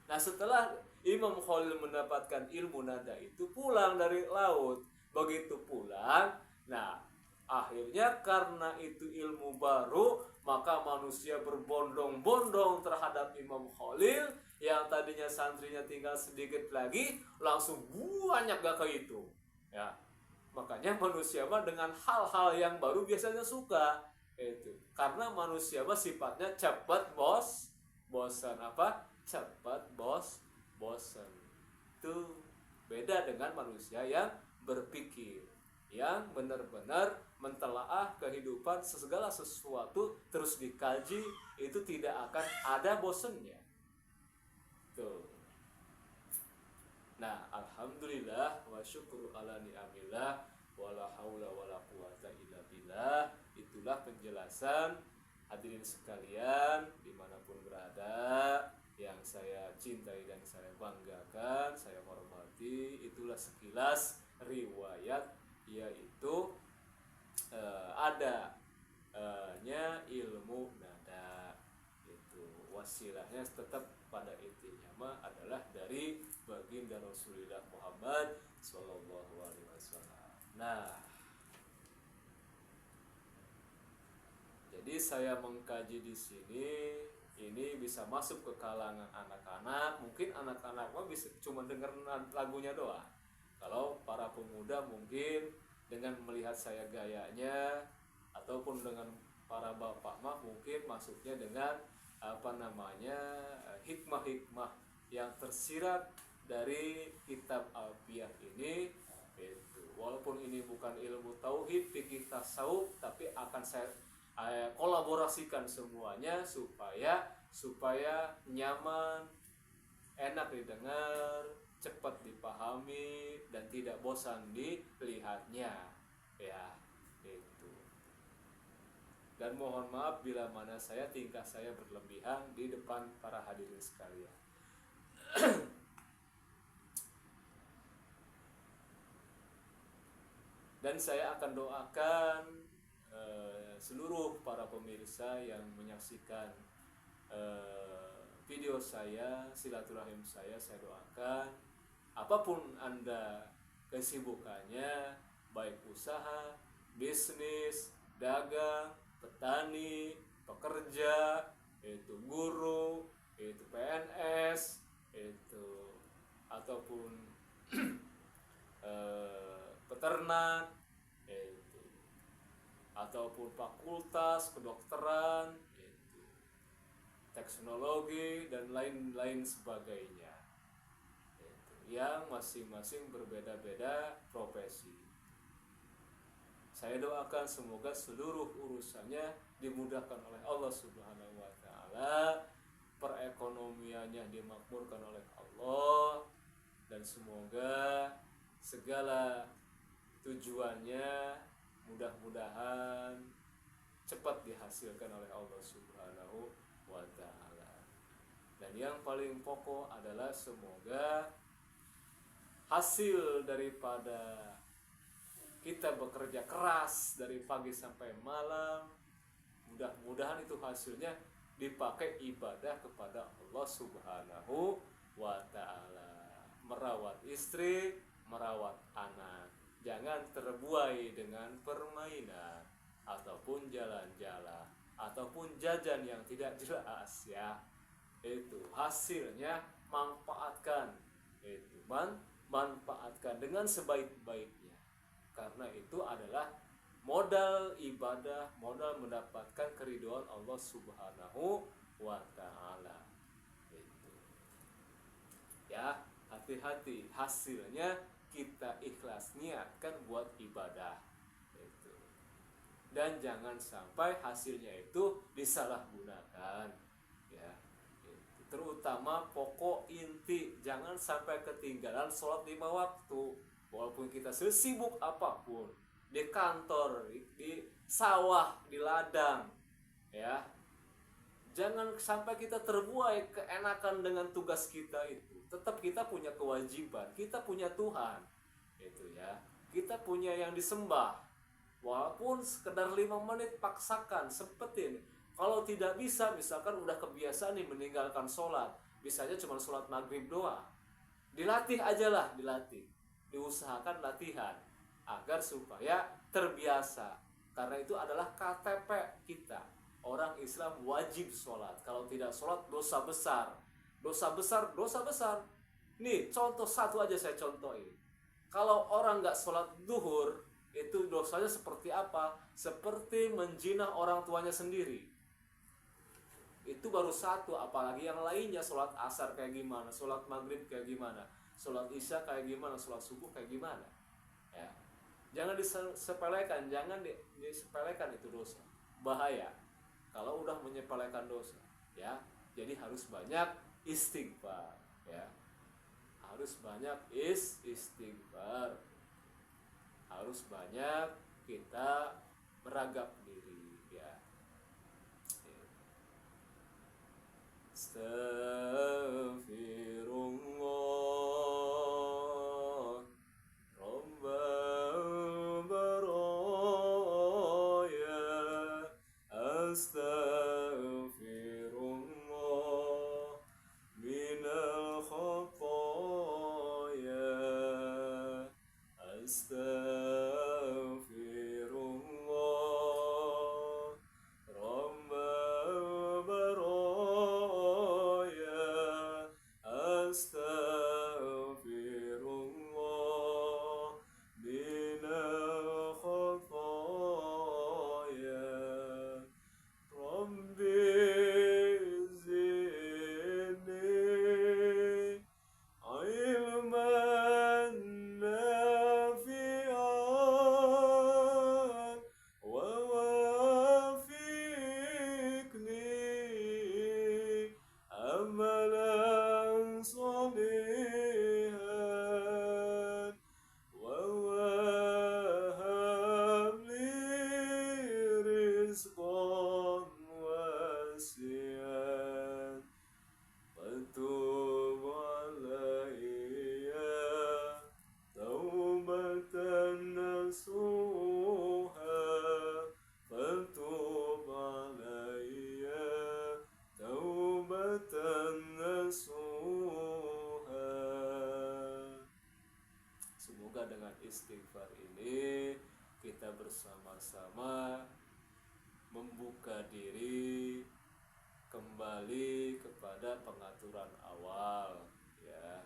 Nah, setelah Imam Khalil mendapatkan ilmu nada itu, pulang dari laut. Begitu pulang, nah akhirnya karena itu ilmu baru, maka manusia berbondong-bondong terhadap Imam Khalil. Yang tadinya santrinya tinggal sedikit lagi, langsung banyak gak ke itu. Ya, makanya manusia mah dengan hal-hal yang baru biasanya suka. Itu karena manusia mah sifatnya cepat bosan apa? Cepat bosan. Itu beda dengan manusia yang berpikir, yang benar-benar mentelaah kehidupan, segala sesuatu terus dikaji, itu tidak akan ada bosannya. Tuh. Nah, alhamdulillah wa syukru ala ni'amillah wala haula wala quwata illa billah. Itulah penjelasan hadirin sekalian dimanapun berada, yang saya cintai dan saya banggakan, saya hormati. Itulah sekilas riwayat, yaitu adanya ilmu nada. Itu wasilahnya tetap pada intinya mah adalah dari baginda Rasulullah Muhammad Sallallahu Alaihi Wasallam. Nah, Jadi saya mengkaji di sini ini bisa masuk ke kalangan anak-anak. Mungkin anak-anak mah bisa cuma dengar lagunya doang. Kalau para pemuda mungkin dengan melihat saya gayanya ataupun dengan para bapak mah mungkin masuknya dengan hikmah-hikmah yang tersirat dari kitab Alfiyah ini. Itu walaupun ini bukan ilmu tauhid, fikih tasawuf, tapi akan saya kolaborasikan semuanya supaya nyaman, enak didengar, cepat dipahami dan tidak bosan dilihatnya, ya itu. Dan mohon maaf bila mana tingkah saya berlebihan di depan para hadirin sekalian. Dan saya akan doakan seluruh para pemirsa yang menyaksikan video saya, silaturahim saya doakan apapun Anda kesibukannya, baik usaha, bisnis, dagang, petani, pekerja, itu guru, itu PNS, itu ataupun peternak, itu ataupun fakultas kedokteran, itu teknologi dan lain-lain sebagainya, itu yang masing-masing berbeda-beda profesi. Saya doakan semoga seluruh urusannya dimudahkan oleh Allah Subhanahu wa taala, perekonomiannya dimakmurkan oleh Allah, dan semoga segala tujuannya mudah-mudahan cepat dihasilkan oleh Allah Subhanahu wa taala. Dan yang paling pokok adalah semoga hasil daripada kita bekerja keras dari pagi sampai malam, mudah-mudahan itu hasilnya dipakai ibadah kepada Allah Subhanahu wa taala. Merawat istri, merawat anak. Jangan terbuai dengan permainan ataupun jalan-jalan ataupun jajan yang tidak jelas, ya. Itu hasilnya manfaatkan, itu manfaatkan dengan sebaik-baiknya, karena itu adalah modal ibadah, modal mendapatkan keridhaan Allah Subhanahu wa taala. Itu, ya, hati-hati hasilnya kita ikhlas niatkan buat ibadah, itu. Dan jangan sampai hasilnya itu disalahgunakan, ya. Itu. Terutama pokok inti, jangan sampai ketinggalan sholat 5 waktu. Walaupun kita sesibuk apapun, di kantor, di sawah, di ladang, ya, jangan sampai kita terbuai keenakan dengan tugas kita itu. Tetap kita punya kewajiban, kita punya Tuhan, itu ya. Kita punya yang disembah. Walaupun sekedar 5 menit paksakan, sempetin. Kalau tidak bisa, misalkan udah kebiasaan nih meninggalkan sholat, bisanya cuma sholat maghrib doang, dilatih aja lah, diusahakan latihan agar supaya terbiasa. Karena itu adalah KTP kita. Orang Islam wajib sholat. Kalau tidak sholat, dosa besar. Dosa besar. Nih, contoh satu aja saya contohin. Kalau orang nggak sholat duhur, itu dosanya seperti apa? Seperti menjinah orang tuanya sendiri. Itu baru satu, apalagi yang lainnya. Sholat asar kayak gimana, sholat maghrib kayak gimana, sholat isya kayak gimana, sholat subuh kayak gimana, ya. Jangan disepelekan, disepelekan itu dosa, bahaya kalau udah menyepelekan dosa, ya. Jadi harus banyak istighfar, ya. Harus banyak istighfar, harus banyak kita meragap diri, ya. Astaghfirullah Rabbal baraya, astaghfirullah minal khataya, astaghfirullah istighfar ini kita bersama-sama membuka diri kembali kepada pengaturan awal, ya,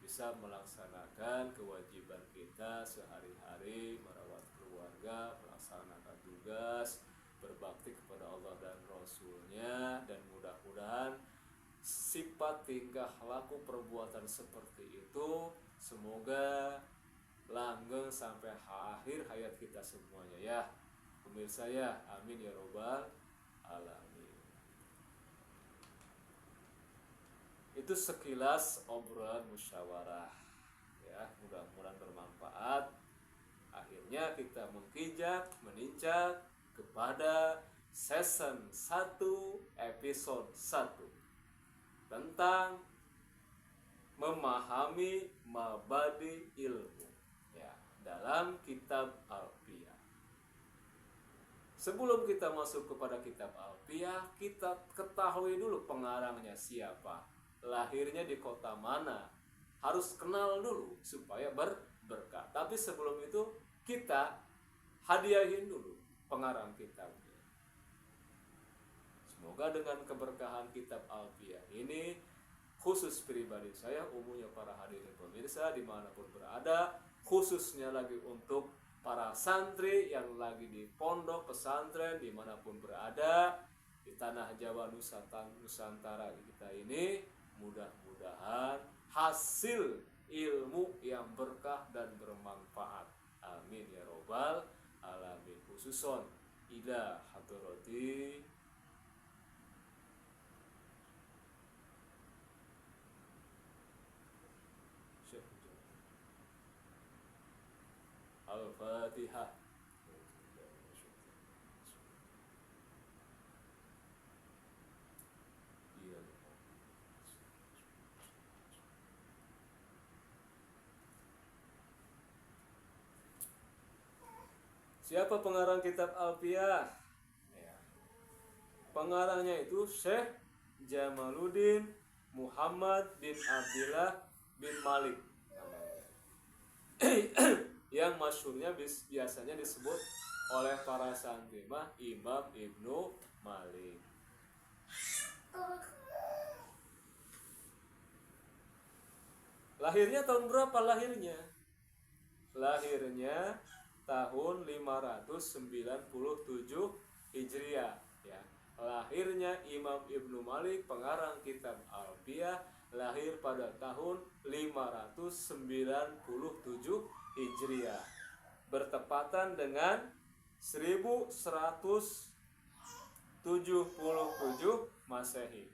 bisa melaksanakan kewajiban kita sehari-hari, merawat keluarga, melaksanakan tugas, berbakti kepada Allah dan Rasulnya, dan mudah-mudahan sifat tingkah laku perbuatan seperti itu semoga langgeng sampai akhir hayat kita semuanya, ya pemirsa, ya amin ya robbal alamin. Itu sekilas obrolan musyawarah, ya, mudah-mudahan bermanfaat. Akhirnya kita menginjak kepada season 1 episode 1 tentang memahami mabadi ilmu, ya, dalam kitab Alfiyah. Sebelum kita masuk kepada kitab Alfiyah, kita ketahui dulu pengarangnya siapa, lahirnya di kota mana, harus kenal dulu supaya berkah. Tapi sebelum itu kita hadiahin dulu pengarang kitabnya. Semoga dengan keberkahan kitab Alfiyah ini, khusus pribadi saya, umumnya para hadirin pemirsa dimanapun berada, khususnya lagi untuk para santri yang lagi di pondok pesantren dimanapun berada di tanah Jawa Nusantara kita ini, mudah-mudahan hasil ilmu yang berkah dan bermanfaat, amin ya robbal alamin. Khususon ila hadrati Al-Fatihah. Siapa pengarang kitab Alfiyah? Ya. Pengarangnya itu Syekh Jamaluddin Muhammad bin Abdillah bin Malik yang masyhurnya biasanya disebut oleh para santri mah Imam Ibnu Malik. Lahirnya tahun berapa lahirnya? Lahirnya tahun 597 Hijriah, ya. Lahirnya Imam Ibnu Malik, pengarang kitab Alfiyah, lahir pada tahun 597 Hijriah, bertepatan dengan 1177 Masehi.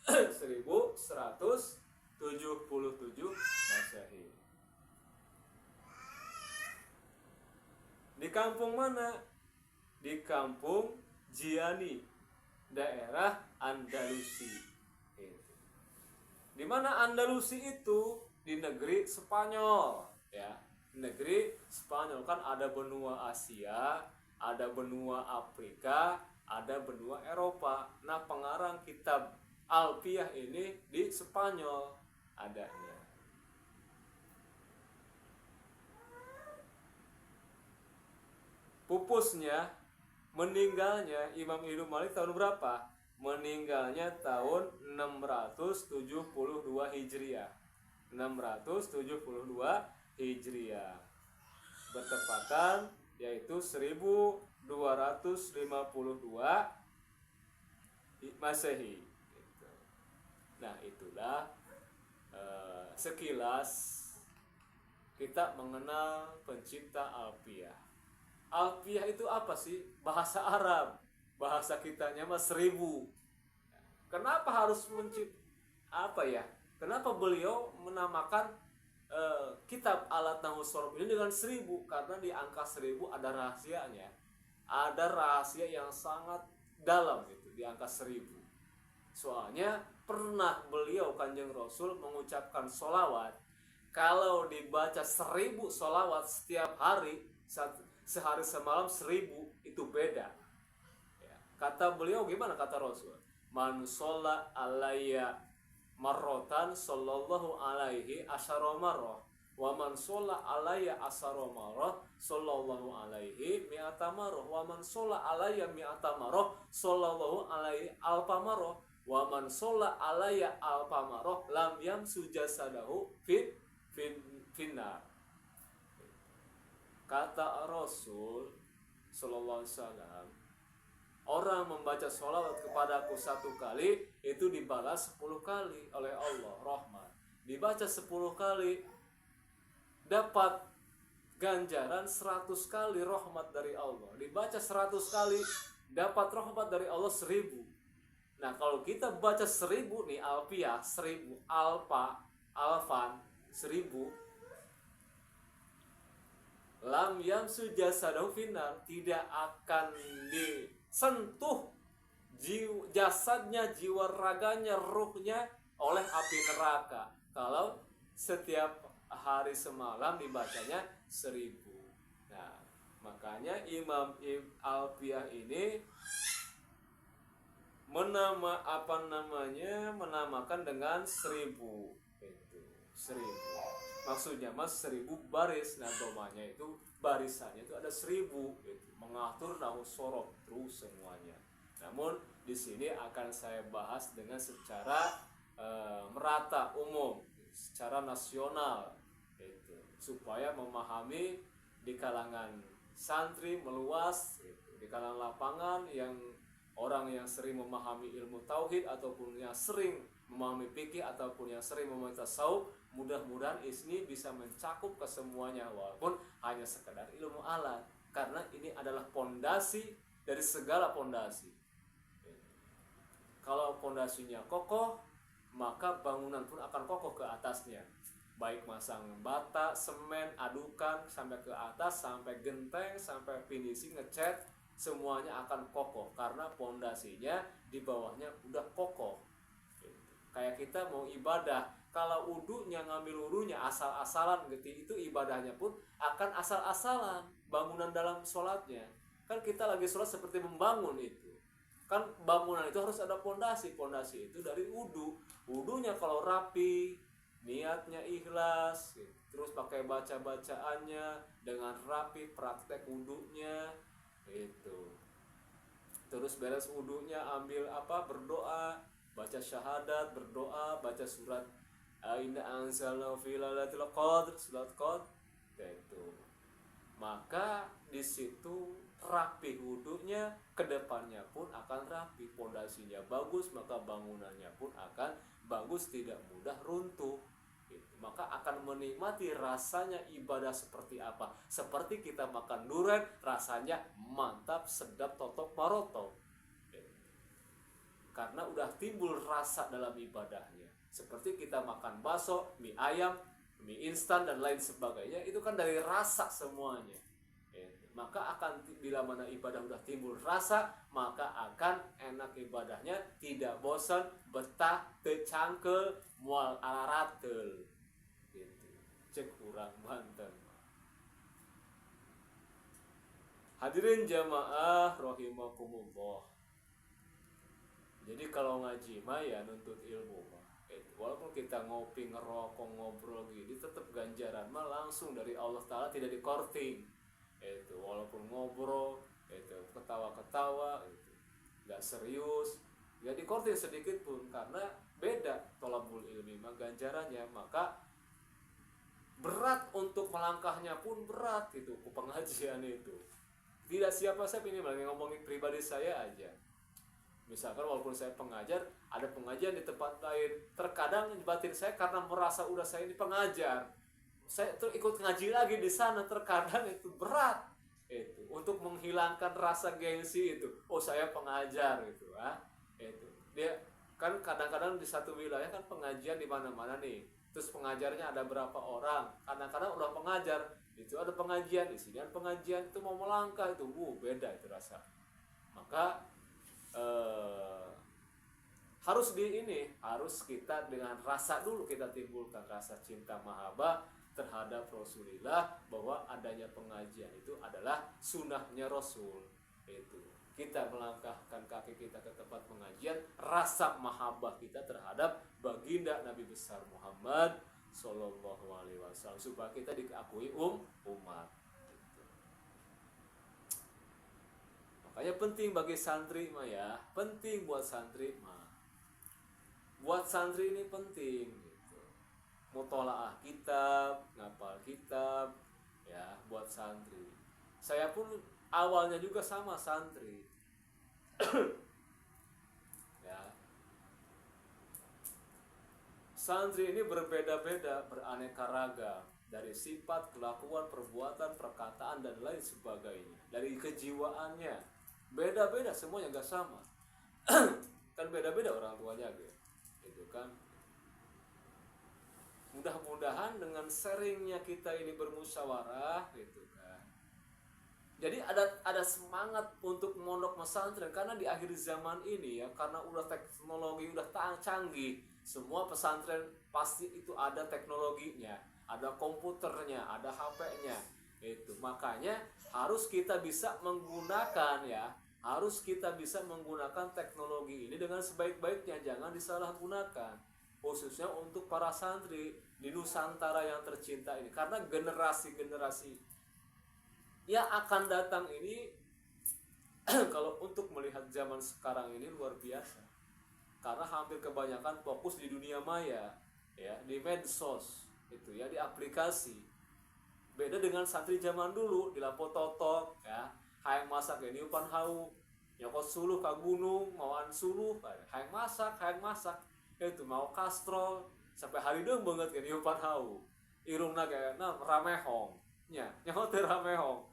1177 Masehi. Di kampung mana? Di kampung Jiani, daerah Andalusi. Di mana Andalusi itu? Di negeri Spanyol, ya. Negeri Spanyol, kan ada benua Asia, ada benua Afrika, ada benua Eropa. Nah, pengarang kitab Alfiyah ini di Spanyol adanya. Pupusnya, meninggalnya Imam Ibnu Malik tahun berapa? Meninggalnya tahun 672 Hijriah. 672 Hijriah. Bertepatan yaitu 1252 Masehi. Nah, itulah sekilas kita mengenal pencipta Alfiyah. Alfiyah itu apa sih? Bahasa Arab. Bahasa kitanya mah 1000. Kenapa harus Kenapa beliau menamakan kitab Alat Nahwu Shorof ini dengan 1000? Karena di angka 1000 ada rahasianya. Ada rahasia yang sangat dalam itu di angka 1000. Soalnya pernah beliau Kanjeng Rasul mengucapkan sholawat. Kalau dibaca 1000 sholawat setiap hari, sehari semalam 1000, itu beda, ya. Kata beliau, gimana kata Rasul? Man sholla alayya marrotan sallallahu alaihi asyara marrah. Wa man sholla alayya asara marrah sallallahu alaihi mi'ata marrah. Wa man sholla alayya mi'ata marrah sallallahu alaihi alfa marrah. Wa man sholla alayya alfa marrah lam yamsu jasadahu finnar. Kata Rasul sallallahu alaihi wasallam, orang membaca sholawat kepadaku 1 kali itu dibalas 10 kali oleh Allah rahmat. Dibaca 10 kali dapat ganjaran 100 kali rahmat dari Allah. Dibaca 100 kali dapat rahmat dari Allah 1000. Nah kalau kita baca 1000 nih alfiah, 1000 alfan 1000, lam yamsu jasadahu finnar, tidak akan disentuh jasadnya, jiwa raganya, ruhnya oleh api neraka kalau setiap hari semalam dibacanya 1000. Nah, makanya Imam Alfiyah ini menamakan dengan 1000. Itu 1000. Maksudnya 1000 baris. Nah, domanya itu barisannya itu ada 1000. Itu mengatur nahu sorok terus semuanya. Namun di sini akan saya bahas dengan secara merata umum, secara nasional. Supaya memahami di kalangan santri meluas, di kalangan lapangan yang orang yang sering memahami ilmu tauhid ataupun yang sering memahami fikih ataupun yang sering memahami tasawuf, mudah-mudahan ini bisa mencakup ke semuanya walaupun hanya sekedar ilmu alat, karena ini adalah pondasi dari segala pondasi. Kalau pondasinya kokoh, maka bangunan pun akan kokoh ke atasnya. Baik masang bata, semen, adukan sampai ke atas, sampai genteng, sampai finishing, ngecat, semuanya akan kokoh karena pondasinya di bawahnya udah kokoh. Kayak kita mau ibadah, kalau wudunya ngambil wudunya asal-asalan gitu, itu ibadahnya pun akan asal-asalan. Bangunan dalam sholatnya, kan kita lagi sholat seperti membangun itu. Kan bangunan itu harus ada pondasi. Pondasi itu dari wudu. Wudunya kalau rapi, niatnya ikhlas, terus pakai baca-bacaannya dengan rapi, praktek wudunya itu. Terus beres wudunya ambil berdoa, baca syahadat, berdoa, baca surat inna anzalnahu fi lailatul qadr, surat qadr itu. Maka di situ rapi wudunya, kedepannya pun akan rapi, pondasinya bagus, maka bangunannya pun akan bagus, tidak mudah runtuh. Maka akan menikmati rasanya ibadah seperti apa. Seperti kita makan durian, rasanya mantap, sedap, totok, marotok. Karena udah timbul rasa dalam ibadahnya. Seperti kita makan bakso, mie ayam, mie instan dan lain sebagainya, itu kan dari rasa semuanya. Maka akan bila mana ibadah udah timbul rasa, maka akan enak ibadahnya, tidak bosan, betah, tecangkel, mual alaratel. Gitu. Cek kurang banten. Hadirin jamaah rahimakumullah. Jadi kalau ngaji mah ya nuntut ilmu mah. Walaupun kita ngopi, ngerokok, ngobrol gini, tetap ganjaran mah langsung dari Allah Ta'ala, tidak dikorting. Itu walaupun ngobrol, itu ketawa-ketawa, itu nggak serius, nggak dikorting sedikit pun, karena beda tolabul ilmi mah ganjarannya. Maka berat untuk melangkahnya pun berat itu ke pengajian itu. Tidak siapa-siapa, ini lagi ngomongin pribadi saya aja. Misalkan walaupun saya pengajar, ada pengajian di tempat lain, terkadang batin saya karena merasa udah saya ini pengajar, saya tuh ikut ngaji lagi di sana, terkadang itu berat itu untuk menghilangkan rasa gengsi itu. Oh saya pengajar itu, itu dia kan kadang-kadang di satu wilayah kan pengajian di mana-mana nih, terus pengajarnya ada berapa orang, kadang-kadang udah pengajar itu ada pengajian di sini, ada pengajian itu mau melangkah itu, beda itu rasa. Maka harus kita dengan rasa dulu kita timbulkan rasa cinta mahabbah terhadap Rasulullah, bahwa adanya pengajian itu adalah sunnahnya Rasul. Itu kita melangkahkan kaki kita ke tempat pengajian, rasa mahabbah kita terhadap baginda Nabi besar Muhammad Sallallahu Alaihi Wasallam supaya kita diakui umat. Makanya penting bagi santri mah ya, penting buat santri mah. Buat santri ini penting gitu. Mutolaah kitab, ngapal kitab ya buat santri. Saya pun awalnya juga sama santri. Ya. Santri ini berbeda-beda, beraneka ragam dari sifat, kelakuan, perbuatan, perkataan dan lain sebagainya. Dari kejiwaannya beda-beda, semuanya gak sama. Kan beda-beda orang tuanya gitu kan. Mudah-mudahan dengan seringnya kita ini bermusyawarah gitu kan. Jadi ada semangat untuk mondok pesantren karena di akhir zaman ini ya, karena udah teknologi udah canggih, semua pesantren pasti itu ada teknologinya, ada komputernya, ada HP-nya. Itu makanya harus kita bisa menggunakan ya, harus kita bisa menggunakan teknologi ini dengan sebaik-baiknya, jangan disalahgunakan. Khususnya untuk para santri di Nusantara yang tercinta ini, karena generasi-generasi yang akan datang ini kalau untuk melihat zaman sekarang ini luar biasa, karena hampir kebanyakan fokus di dunia maya ya, di medsos itu ya, di aplikasi. Beda dengan santri zaman dulu di lampu totok ya, hayang masak ya niupan hau, nyokot suluh ka gunung mauan suluh, hayang masak itu mau kastrol sampai hari dong banget ya niupan hau, irungna kayak nah ramehong nya nyaho teh ramehong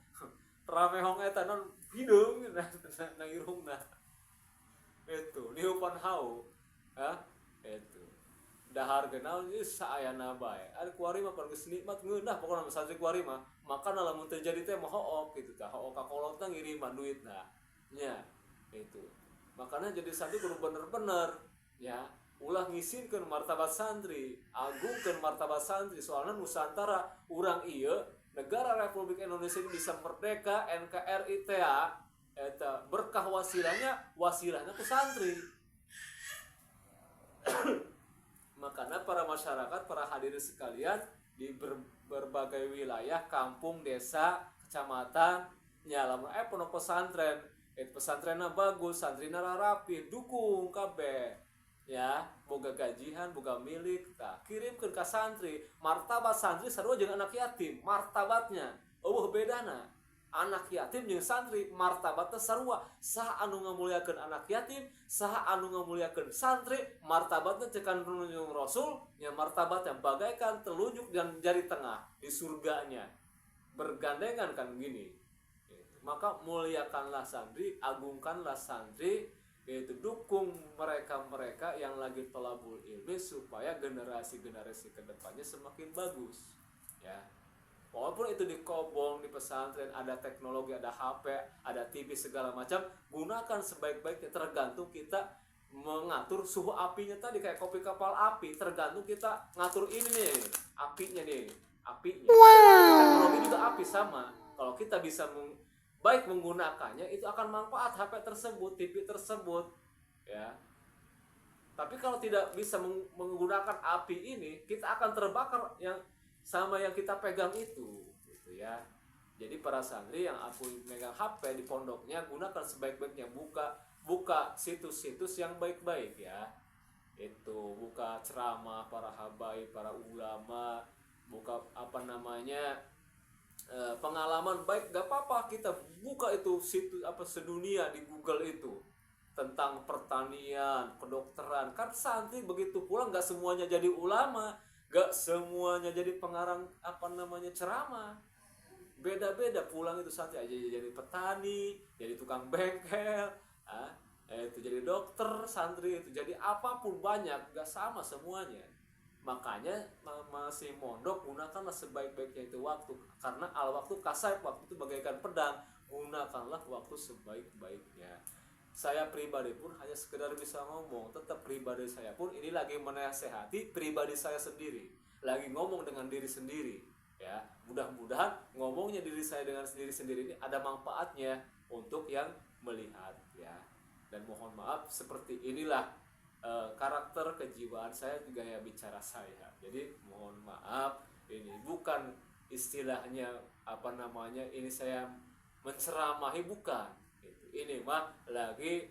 ramehong eta non hidung na irungna itu niupan hau ya itu dahar kenal ini saayana bae ari kuari mah geus nikmat ngeunah pokona santri kuari mah makan lamun teu jadi teh mah hook gitu tah hook ka kolotna ngiriman duitna nya itu. Makanya jadi santri kudu bener-bener ya ulah ngisinkeun martabat santri, agungkeun martabat santri, soalna Nusantara urang ieu negara Republik Indonesia ini bisa merdeka, NKRI teh eta berkah wasilahnya ku santri. Makanya para masyarakat, para hadirin sekalian di berbagai wilayah, kampung, desa, kecamatan, lamun pondok pesantren, pesantrenna bagus, santrina rapi, dukung kabeh. Ya, boga gajihan, boga milik, kirimkeun ka santri. Martabat santri sarua jeung anak yatim, martabatnya eueuh bedana. Anak yatim jeung santri martabatna sarua. Saha anu ngamuliakeun anak yatim, saha anu ngamuliakeun santri, martabatna cekan nunjung Rasul, nya martabatnya bagaikan telunjuk dan jari tengah di surganya. Bergandengan kan gini. Maka muliakanlah santri, agungkanlah santri, yaitu dukung mereka-mereka yang lagi thalabul ilmi supaya generasi-generasi kedepannya semakin bagus ya. Walaupun itu di kobong, di pesantren ada teknologi, ada HP, ada TV segala macam, gunakan sebaik-baiknya, tergantung kita mengatur suhu apinya tadi kayak kopi kapal api, tergantung kita ngatur ini nih apinya. Teknologi juga api sama, kalau kita bisa baik menggunakannya itu akan manfaat HP tersebut, TV tersebut ya. Tapi kalau tidak bisa menggunakan api ini, kita akan terbakar yang sama yang kita pegang itu gitu ya. Jadi para santri yang aku megang HP di pondoknya, gunakan sebaik-baiknya, buka situs-situs yang baik-baik ya. Itu buka ceramah para habaib, para ulama, buka pengalaman baik, gak apa-apa kita buka itu situs sedunia di Google itu tentang pertanian, kedokteran. Kan santri begitu pulang gak semuanya jadi ulama, gak semuanya jadi pengarang ceramah. Beda-beda pulang itu santri aja jadi petani, jadi tukang bengkel, itu jadi dokter, santri itu jadi apapun, banyak, gak sama semuanya. Makanya masih mondok, gunakanlah sebaik-baiknya itu waktu, karena al waktu kasar, waktu itu bagaikan pedang, gunakanlah waktu sebaik-baiknya. Saya pribadi pun hanya sekedar bisa ngomong, tetap pribadi saya pun ini lagi menasehati pribadi saya sendiri, lagi ngomong dengan diri sendiri ya. Mudah-mudahan ngomongnya diri saya dengan diri sendiri ini ada manfaatnya untuk yang melihat ya. Dan mohon maaf, seperti inilah karakter kejiwaan saya, gaya bicara saya. Jadi mohon maaf, ini bukan istilahnya ini saya menceramahi, bukan. Ini mah lagi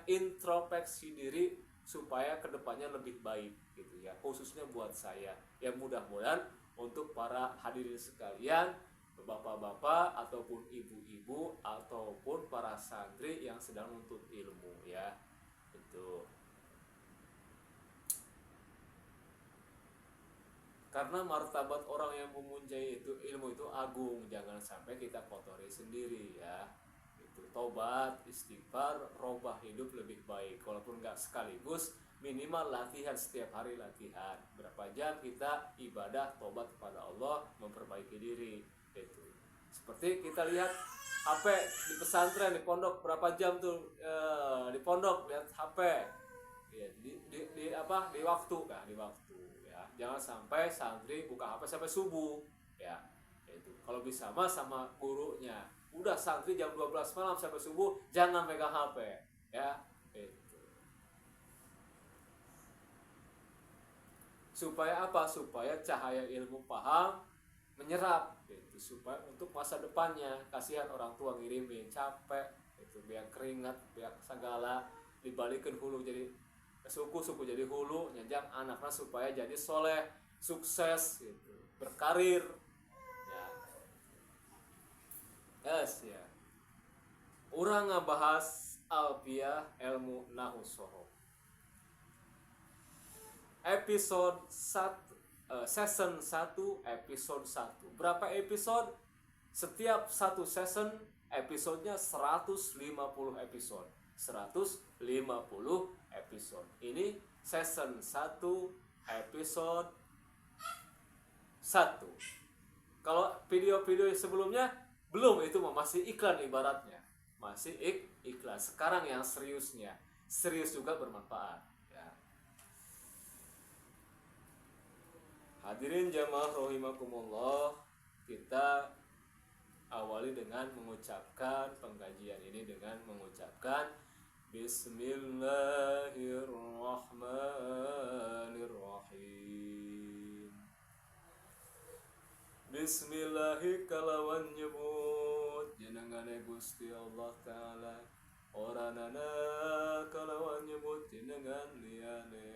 introspeksi diri supaya kedepannya lebih baik gitu ya, khususnya buat saya. Ya mudah-mudahan untuk para hadirin sekalian, bapak-bapak ataupun ibu-ibu ataupun para santri yang sedang menuntut ilmu ya. Itu karena martabat orang yang memunyai itu ilmu itu agung, jangan sampai kita kotori sendiri ya. Itu tobat, istighfar, robah hidup lebih baik. Walaupun nggak sekaligus, minimal latihan, setiap hari latihan. Berapa jam kita ibadah, tobat kepada Allah, memperbaiki diri. Itu seperti kita lihat HP di pesantren, di pondok, berapa jam tuh di pondok lihat HP ya, di waktu kan, di waktu ya. Jangan sampai santri buka HP sampai subuh ya. Itu kalau bisa mah sama gurunya, udah santri jam 12 malam sampai subuh jangan pegang HP ya. Itu supaya apa? Supaya cahaya ilmu paham menyerap itu, supaya untuk masa depannya. Kasihan orang tua ngirimin capek itu, biar keringat, biar segala dibalikin hulu jadi suku jadi hulu, nyajang anaknya supaya jadi soleh, sukses gitu, berkarir ya. Yes ya. Urang ngabahas alfiah ilmu nahu sorof episode 1, season 1 episode 1. Berapa episode? Setiap satu season episodenya 150 episode. 150 episode. Ini season 1 episode 1. Kalau video-video sebelumnya belum, itu masih iklan ibaratnya. Masih iklan. Sekarang yang seriusnya. Serius juga bermanfaat. Ya. Hadirin jamaah rahimakumullah, kita awali dengan mengucapkan pengkajian ini dengan mengucapkan Bismillahirrahmanirrahim. Bismillahi kalawan nyebut jenengane Gusti Allah Ta'ala, oranana kalawan nyebut jenengan liyane.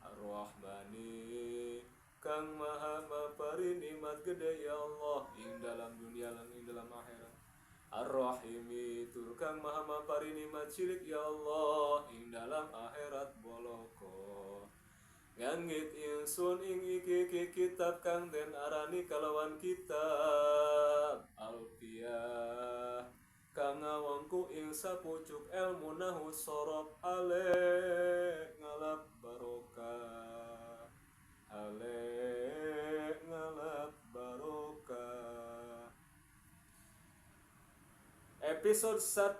Ar-Rahmani kang maha mapari nikmat gede ya Allah, ing dalam dunia lan ing dalam akhirat. Ar-Rahimi tur kang maha mapari nikmat cilik ya Allah, ing dalam akhirat boloko. Ngangit ingsun ing iki kitab kang den arani kalawan kitab alfiah, kang ngawangku ing sapucuk ilmu nahu sorof ale ngalap barokah, ale ngalap barokah. Episode 1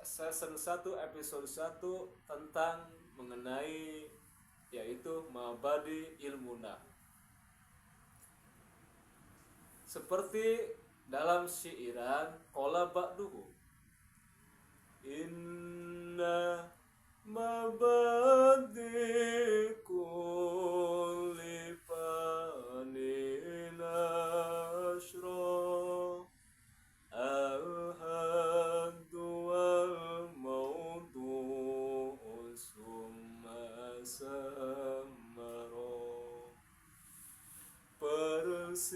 season 1 episode 1 tentang mengenai yaitu mabadi ilmuna. Seperti dalam syairan qala ba'duhu, inna mabadi kulli fanin asyra al-haddu wal mautu summa samaro. Persiapan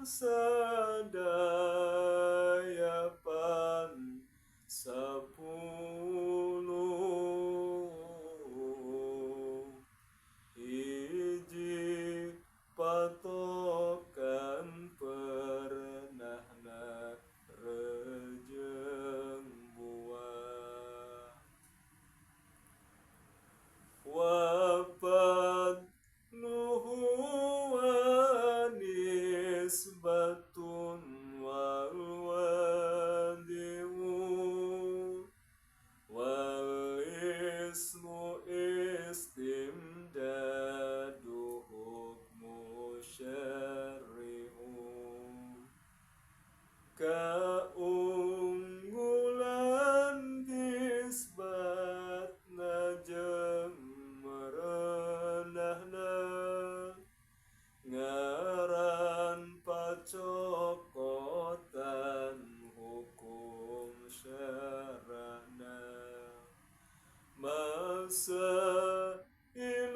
sadayapan 10 hiji patokan pernahna rejeng buah wafat nuhuwanis batun wal wadimu wal ismu istimdadu hukmu syari'u. Keunggulan سائل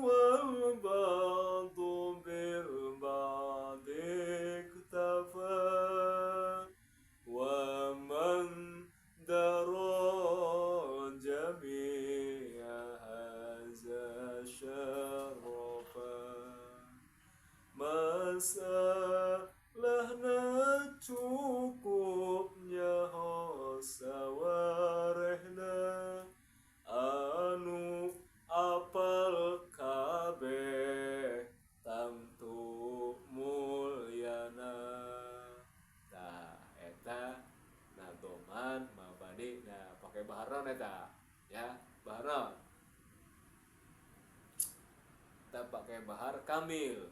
والبعض بالبعض اكتفى ومن درى جميع هذا شرفا masalahna cukupnya hosa warehna anu apal kabeh tamtu mulyana. Tah eta nadoman mabadi pakai baharon eta ya, baharon kita pakai bahar kamil.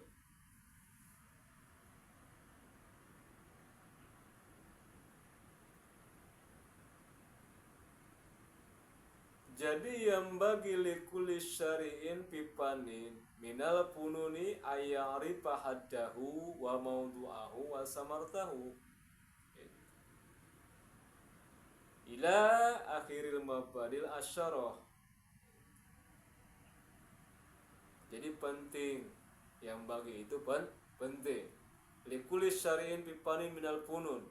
Jadi yang bagi likuli syari'in pipanin minal pununi ayarifa haddahu wa maudu'ahu wa samartahu ila akhiril mabadil asyarah. Jadi penting, yang bagi itu penting. Likuli syari'in pipanin minal punun,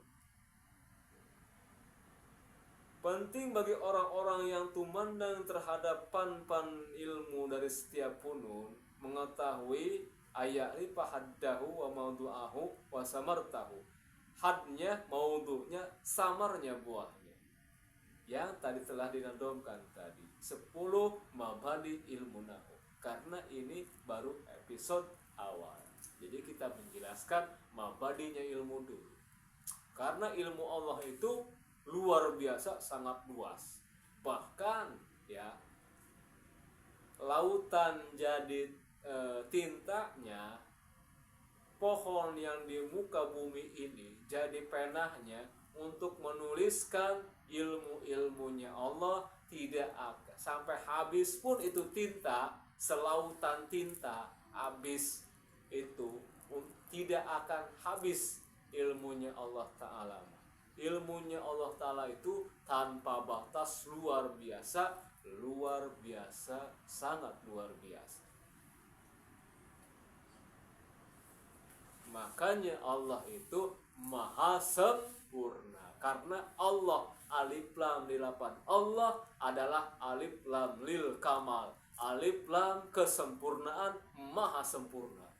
penting bagi orang-orang yang tumandang terhadap pan-pan ilmu dari setiap punun mengetahui ayat haddahu wa maudu'ahu wa samartahu. Hadnya, maudu'nya, samarnya, buahnya. Yang tadi telah dinadomkan tadi 10 mabadi ilmu nahu. Karena ini baru episode awal. Jadi kita menjelaskan mabadinya ilmu dulu. Karena ilmu Allah itu luar biasa, sangat luas. Bahkan ya, lautan jadi tintanya, pohon yang di muka bumi ini jadi penahnya untuk menuliskan ilmu-ilmunya Allah. Tidak akan sampai habis pun itu tinta, selautan tinta habis itu tidak akan habis ilmunya Allah Ta'ala. Ilmunya Allah Ta'ala itu tanpa batas, luar biasa, sangat luar biasa. Makanya Allah itu maha sempurna. Karena Allah alif lam dilapan. Allah adalah alif lam lil kamal. Alif lam kesempurnaan, maha sempurna.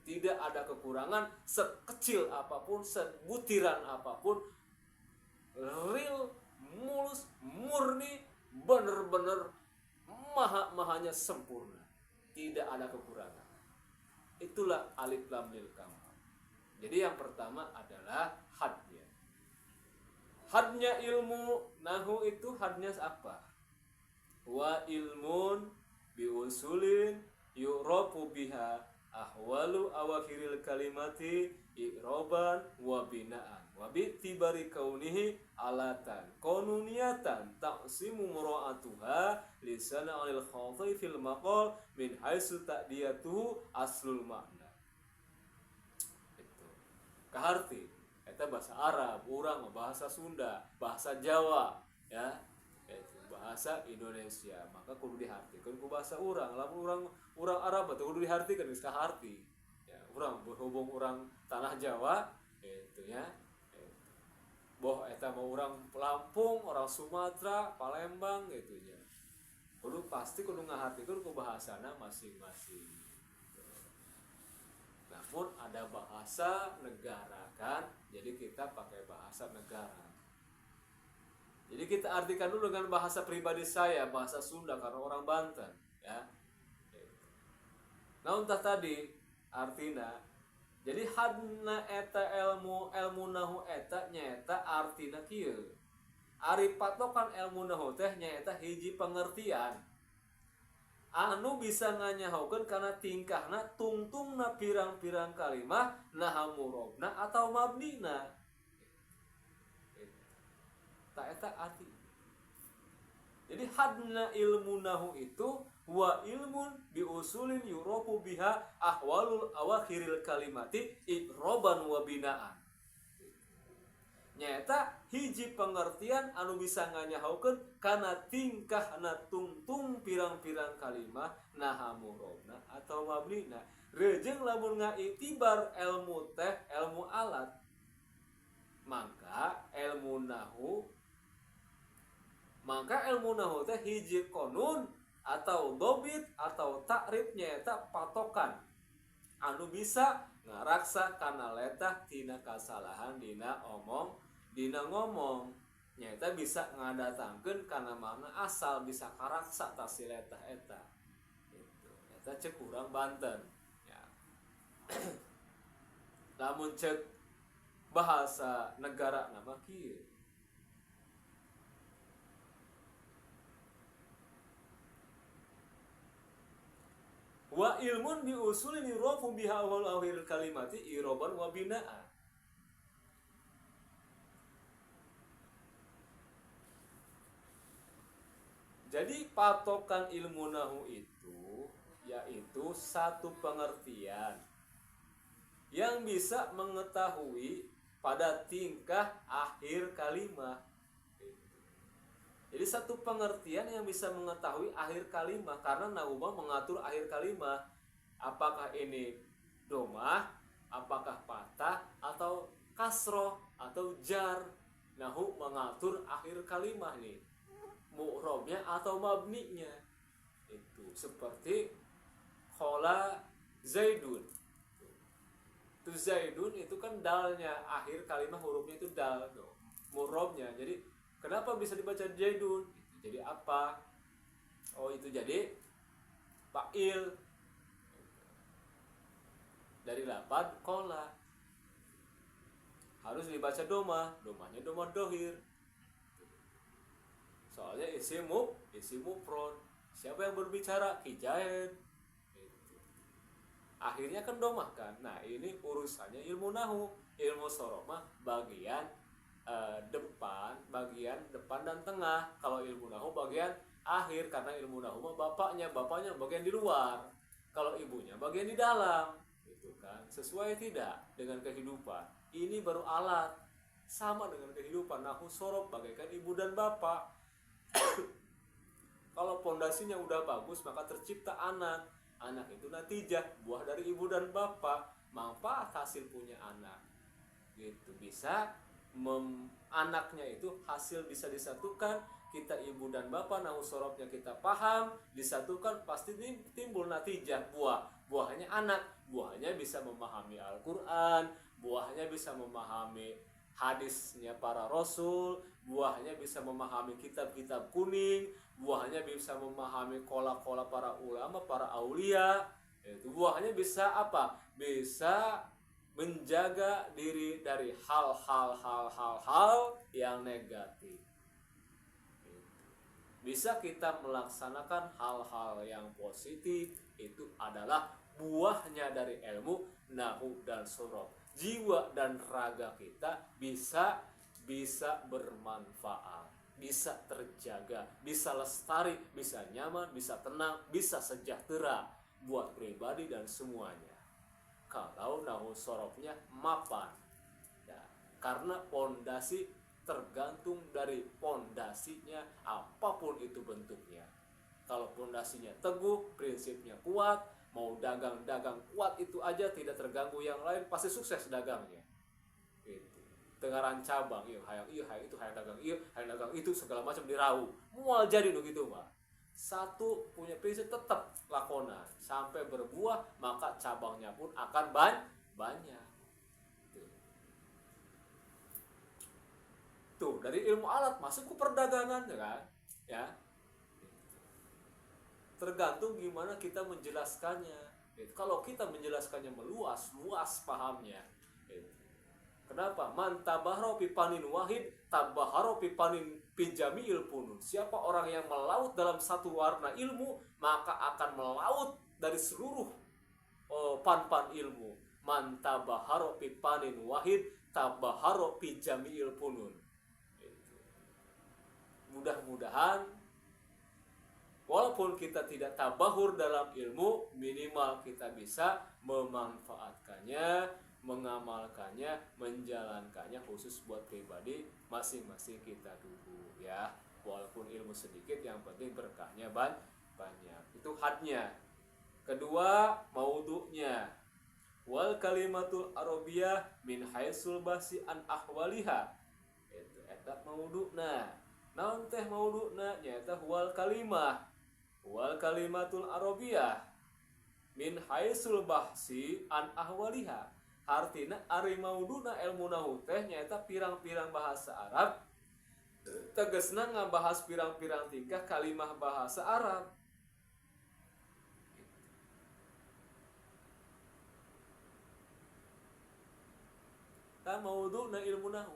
Tidak ada kekurangan sekecil apapun, sebutiran apapun. Real, mulus, murni, benar-benar mahanya sempurna, tidak ada kekurangan. Itulah alif lam lil kamal. Jadi yang pertama adalah hadnya. Hadnya ilmu nahu itu hadnya apa? Wa ilmun bi usulin yu'rafu biha ahwalu awakhiril kalimati i'roban wa binaan wa bi'tibari kaunihi alatan konuniatan taqsimu mura'atuha lisana alil khawfi fil maqal min haitsu ta'diyatuhu aslul makna. Itu kaharti eta bahasa Arab, urang bahasa Sunda, bahasa Jawa ya, bahasa Indonesia, maka kudu dihartikeun ku bahasa urang. Lamun urang Arab teh kudu dihartikeun geus kaharti ya. Urang berhubung urang tanah Jawa itu ya, boh eta mau urang Lampung, orang Sumatera, Palembang gitu ya, kudu pasti kudu ngahartikeun ku bahasana masing-masing. Namun ada bahasa negara kan, jadi kita pakai bahasa negara. Jadi kita artikan dulu dengan bahasa pribadi saya, bahasa Sunda karena orang Banten ya. Nah entah tadi artina. Jadi hadna eta ilmu nahu eta nyaeta artina kieu. Ari patokan ilmu nahu teh nyaeta hiji pengertian anu bisa nganyahokeun kana tingkahna tungtungna pirang-pirang kalimah naha murobna atau mabnina. Tak eta arti. Jadi hadna ilmu nahu itu wa ilmun bi usulin yurofu biha ahwalul awakhiril kalimati i'roban wa binaan. Nyata hiji pengertian anu bisa nganyahokeun kana tingkahna tungtung pirang-pirang kalimah naha murobna atau mabnina. Reujeng lamun ngaitibar ilmu teh ilmu alat, maka ilmu nahu teh hiji konun atau dobit atau takrib nyata patokan anu bisa ngaraksa kana letah tina kasalahan dina ngomong nyata bisa ngadatangkeun kana makna asal bisa karaksa ta si letah eta gitu. Nyata cek urang Banten ya. Lamun cek bahasa negara nama kieu wa ilmun bi usulin yurafu biha awal akhir kalimati iroban wa binaan. Jadi patokan ilmu nahu itu yaitu satu pengertian yang bisa mengetahui pada tingkah akhir kalimat. Jadi satu pengertian yang bisa mengetahui akhir kalimat, karena nahu mengatur akhir kalimat. Apakah ini domah, apakah patah, atau kasroh, atau jar. Nahu mengatur akhir kalimat nih, mu'robnya atau mabninya. Itu seperti khola zaidun. Itu zaidun itu kan dalnya, akhir kalimat hurufnya itu dal, mu'robnya. Jadi kenapa bisa dibaca zaidun? Jadi apa? Oh, itu jadi fa'il dari lafaz qola. Harus dibaca domah, domahnya domah dohir. Soalnya isim mufrad. Siapa yang berbicara? Hijain. Akhirnya kan domah kan. Nah, ini urusannya ilmu nahu. Ilmu sorof mah bagian bagian depan dan tengah. Kalau ilmu nahu bagian akhir, karena ilmu nahu mah bapaknya bagian di luar. Kalau ibunya bagian di dalam. Gitu kan. Sesuai tidak dengan kehidupan? Ini baru alat. Sama dengan kehidupan, nahu sorof bagaikan ibu dan bapak. Kalau pondasinya udah bagus, maka tercipta anak. Anak itu natijah, buah dari ibu dan bapak. Manfaat hasil punya anak. Gitu. Bisa anaknya itu hasil bisa disatukan. Kita ibu dan bapak, nahu sorofnya kita paham, disatukan pasti timbul natijah, buahnya anak. Buahnya bisa memahami Al-Quran, buahnya bisa memahami hadisnya para rasul, buahnya bisa memahami kitab-kitab kuning, buahnya bisa memahami kola-kola para ulama, para aulia. Itu buahnya bisa apa? Bisa menjaga diri dari hal-hal yang negatif. Bisa kita melaksanakan hal-hal yang positif, itu adalah buahnya dari ilmu nahu dan sorof. Jiwa dan raga kita bisa bermanfaat, bisa terjaga, bisa lestari, bisa nyaman, bisa tenang, bisa sejahtera buat pribadi dan semuanya. Kalau nahu sorofnya mapan ya, karena pondasi tergantung dari pondasinya apapun itu bentuknya. Kalau pondasinya teguh, prinsipnya kuat, mau dagang kuat itu aja tidak terganggu yang lain, pasti sukses dagangnya. Gitu. Dengaran cabang, hayang dagang itu segala macam dirau. Mual jadi begitu mah. Satu punya prinsip tetap lakonan sampai berbuah, maka cabangnya pun akan banyak. Tuh, dari ilmu alat masuk ke perdagangan kan? Ya. Tergantung gimana kita menjelaskannya. Kalau kita menjelaskannya luas pahamnya. Kenapa? Man tabaharo fi panin wahid tabaharo fi panin pijamiil punun. Siapa orang yang melaut dalam satu warna ilmu, maka akan melaut dari seluruh pan-pan ilmu. Man tabaharo fi panin wahid tabaharo fi jamiil punun. Mudah-mudahan walaupun kita tidak tabahur dalam ilmu, minimal kita bisa memanfaatkannya mengamalkannya, menjalankannya khusus buat pribadi masing-masing kita dulu ya. Walaupun ilmu sedikit, yang penting berkahnya banyak. Itu hadnya. Kedua, maudhu'nya. Wal kalimatul arabiyah min haitsul basi an ahwaliha. Itu eta maudhu'na. Naon teh maudhu'na? Nyaeta wal kalimah. Wal kalimatul arabiyah min haitsul bahsi an ahwaliha. Artina ari maudhu'na ilmu nahu teh nyaeta pirang-pirang bahasa Arab. Tegesna ngabahas pirang-pirang tingkah kalimah bahasa Arab. Ta maudhu'na ilmu nahu.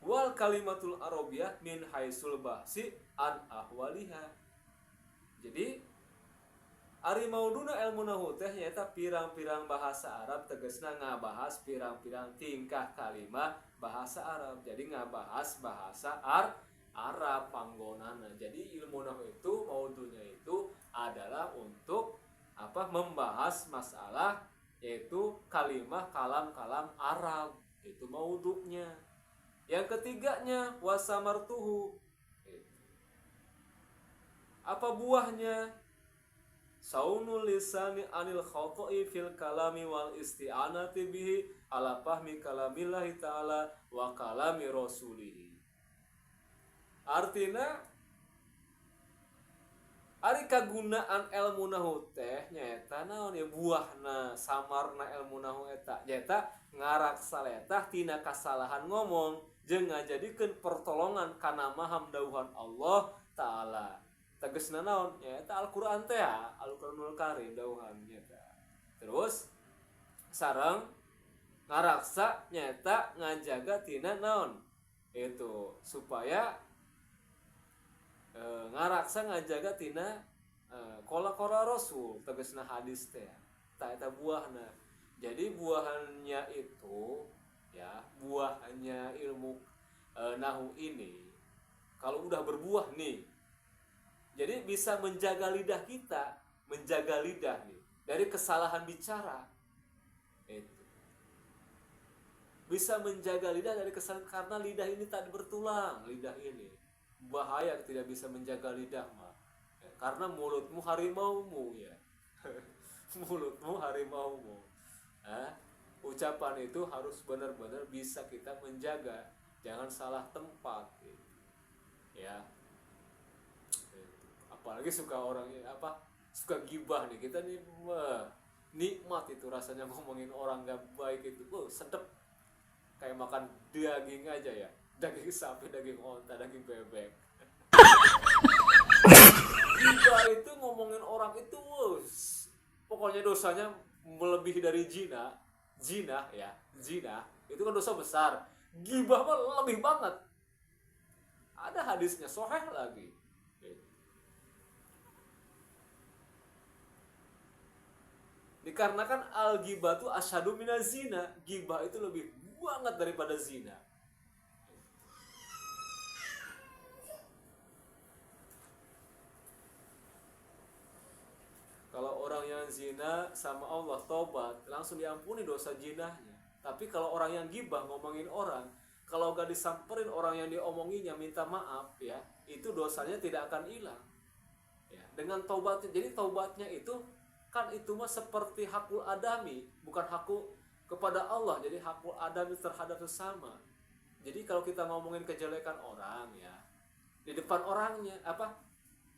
Wal kalimatul arabiyah min haitsul bahsi an ahwaliha. Jadi ari maudhu'na ilmu nahu teh nyaeta pirang-pirang bahasa Arab, tegasna ngabahas pirang-pirang tingkah kalimah bahasa Arab. Jadi ngabahas bahasa Arab panggonana. Jadi ilmu nahu itu maudhu'nya itu adalah untuk membahas masalah yaitu kalimah kalam-kalam Arab. Itu maudhu'nya. Yang ketiganya wasamartuhu. Apa buahnya? Saunul lisani anil khata'i fil kalami wal isti'anati bihi ala fahmi kalamillahi ta'ala wa kalami rasulihi. Artina ari kagunaan ilmu nahu teh nyaeta naon ya buahna samarna ilmu nahu eta nyaeta ngaraksa eta tina kasalahan ngomong jeung ngajadikeun pertolongan kana maham dawuhan Allah Ta'ala. Tegasna naon nyaeta Al-Qur'an teh Al-Qur'anul Karim dawuhan nyaeta. Terus sareng ngaraksa nyaeta ngajaga tina naon itu supaya ngaraksa ngajaga tina qala rasul tegasna hadis teh ta eta buahna. Jadi buahannya itu ya, buahnya ilmu nahu ini kalau udah berbuah nih, jadi bisa menjaga lidah kita, menjaga lidah nih dari kesalahan bicara. Itu bisa menjaga lidah dari kesalahan karena lidah ini tak bertulang. Lidah ini bahaya, tidak bisa menjaga lidah mah ya, karena mulutmu harimaumu ya. Mulutmu harimaumu. Ucapan itu harus benar-benar bisa kita menjaga, jangan salah tempat gitu. Ya. Apalagi suka orang suka gibah nih kita nih, nikmat itu rasanya ngomongin orang gak baik itu, sedep kayak makan daging aja ya, daging sapi, daging onta, daging bebek. Gibah itu ngomongin orang itu, pokoknya dosanya melebihi dari zina ya, zina itu kan dosa besar, gibah mah lebih banget. Ada hadisnya sahih lagi. Dikarenakan al-ghibatu asyadu minaz zina, gibah itu lebih banget daripada zina. Kalau orang yang zina sama Allah tobat, langsung diampuni dosa zinahnya. Tapi kalau orang yang gibah ngomongin orang, kalau gak disamperin orang yang diomonginya minta maaf ya, itu dosanya tidak akan hilang. Ya, dengan taubat. Jadi taubatnya itu kan itu mah seperti hakul adami, bukan hakul kepada Allah. Jadi hakul adami terhadap sesama. Jadi kalau kita ngomongin kejelekan orang ya, di depan orangnya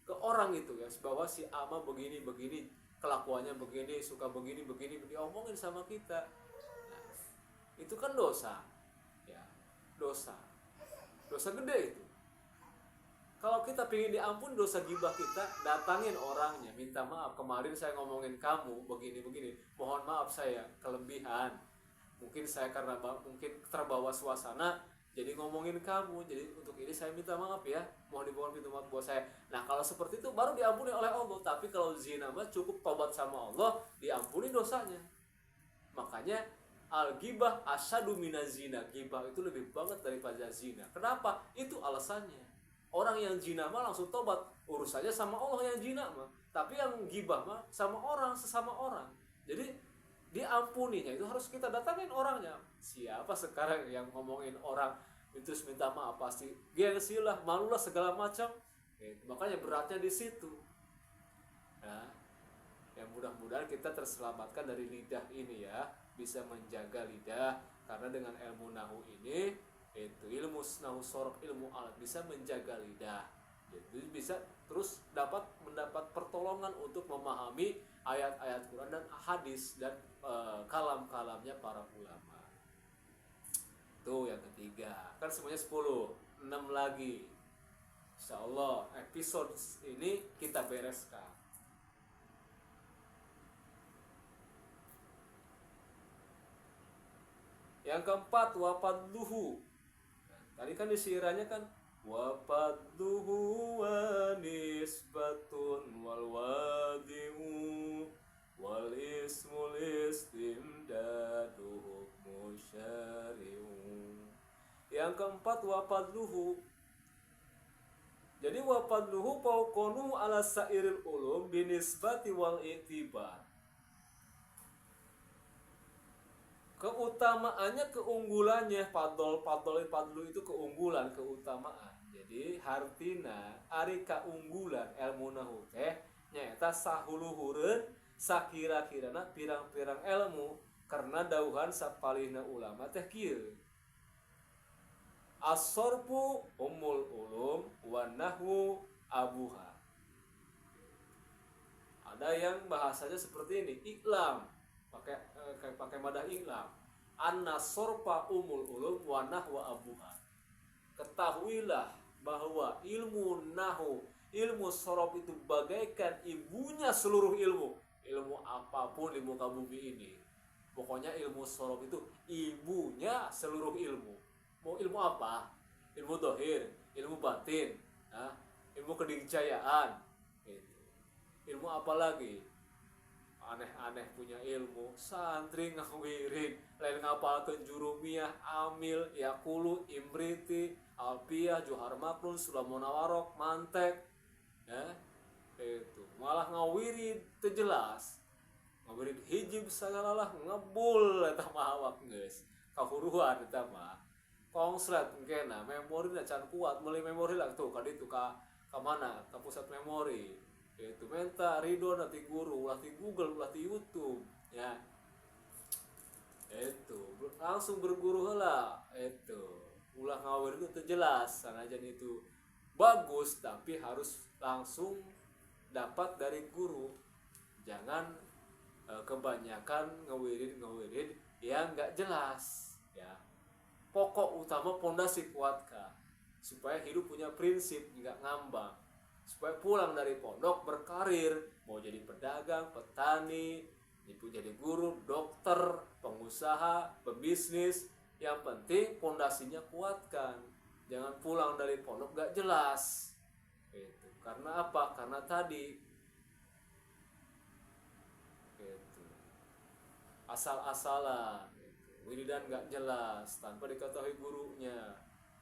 ke orang itu ya, bahwa si ama begini kelakuannya begini, suka begini diomongin sama kita, nah, itu kan dosa ya, dosa gede itu. Kalau kita pengen diampun dosa gibah kita, datangin orangnya, minta maaf, kemarin saya ngomongin kamu begini, mohon maaf saya kelebihan, mungkin saya karena mungkin terbawa suasana jadi ngomongin kamu, jadi untuk ini saya minta maaf ya, mohon dibawa pintu maaf buat saya. Nah kalau seperti itu baru diampuni oleh Allah. Tapi kalau zina mah cukup tobat sama Allah, diampuni dosanya. Makanya al-ghibah asyadu minaz zina, ghibah itu lebih banget daripada zina. Kenapa? Itu alasannya. Orang yang zina mah langsung tobat, urusannya sama Allah yang zina mah. Tapi yang ghibah mah sama orang, sesama orang. Jadi diampuninya itu harus kita datangin orangnya. Siapa sekarang yang ngomongin orang itu minta maaf, pasti gengsi lah, malu lah, segala macam. Makanya beratnya di situ. Nah, yang mudah-mudahan kita terselamatkan dari lidah ini ya, bisa menjaga lidah, karena dengan ilmu nahu ini, itu ilmu nahu sorok, ilmu alat, bisa menjaga lidah. Jadi bisa terus mendapat pertolongan untuk memahami ayat-ayat Quran dan hadis dan kalam-kalamnya para ulama. Itu yang ketiga. Kan semuanya 10, 6 lagi. Insyaallah episode ini kita bereskan. Yang keempat, wapadluhu. Nah, tadi kan disirannya kan wapadluhu wa nisbatun wal wadi'u wal ismul istimdadu hukmu syari'u. Yang keempat, wapadluhu. Jadi wapadluhu fauqonu ala sairil ulum binisbati wal i'tibar. Keutamaannya, keunggulannya, padlu itu keunggulan, keutamaan. Jadi hartina ari kaunggulan ilmu nahu teh nyaeta sahuluhureun sakira-kirana pirang-pirang ilmu, karena dauhan sapalihna ulama teh kieu. As-sorfu umul ulum wa nahwu abuha. Ada yang bahasanya seperti ini, iklam, pakai madah iklam, anna sorfa umul ulum wa nahwa abuha. Ketahuilah bahwa ilmu nahu, ilmu sorof itu bagaikan ibunya seluruh ilmu. Ilmu apapun di muka bumi ini, pokoknya ilmu sorof itu ibunya seluruh ilmu. Mau ilmu apa? Ilmu dohir, ilmu batin, ilmu kedikjayaan, ilmu apa lagi? Aneh-aneh punya ilmu, santri ngawirin, lain ngapalkeun jurumiyah, amil, yakulu, imriti, alpiyah, johar maklun, sulamuna warok, mantek, ya, itu malah ngawirin teu jelas, ngawirin hijib sagalalah ngebul eta mah awak geus kahuruan eta mah konslet engkena memorina can kuat, meuli memori lah tuh ka ditu ka mana ka pusat memori. Itu minta ridho nanti guru, ulah di Google, ulah di YouTube, ya. Itu langsung berguru heula, itu ulah ngawir itu jelas, sanajan itu bagus, tapi harus langsung dapat dari guru. Jangan kebanyakan ngawirin yang nggak jelas, ya. Pokok utama pondasi kuatkan, supaya hidup punya prinsip, nggak ngambang. Supaya pulang dari pondok berkarir, mau jadi pedagang, petani, jadi guru, dokter, pengusaha, pebisnis. Yang penting pondasinya kuatkan. Jangan pulang dari pondok gak jelas. Gitu. Karena apa? Karena tadi gitu. Asal-asalan, gitu. Wiridan gak jelas tanpa diketahui gurunya.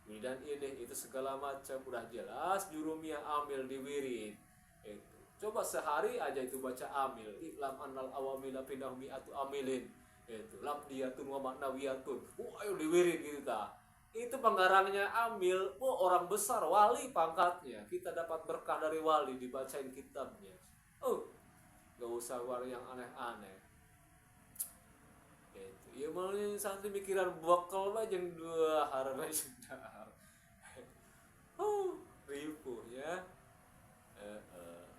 Dan ini itu segala macam udah jelas, jurumiyah amil diwirid. Itu coba sehari aja itu baca amil, iklam annal awamila pindah mi'atu amilin, itu labdiyatun wa maknawiyatun, ayo diwirid gitu ta. Itu penggarangnya amil, orang besar, wali pangkatnya, kita dapat berkah dari wali dibacain kitabnya. Gak usah wali yang aneh-aneh. Itu ya malah santri mikiran bakal aja yang dua harga sudah. Ripuh ya.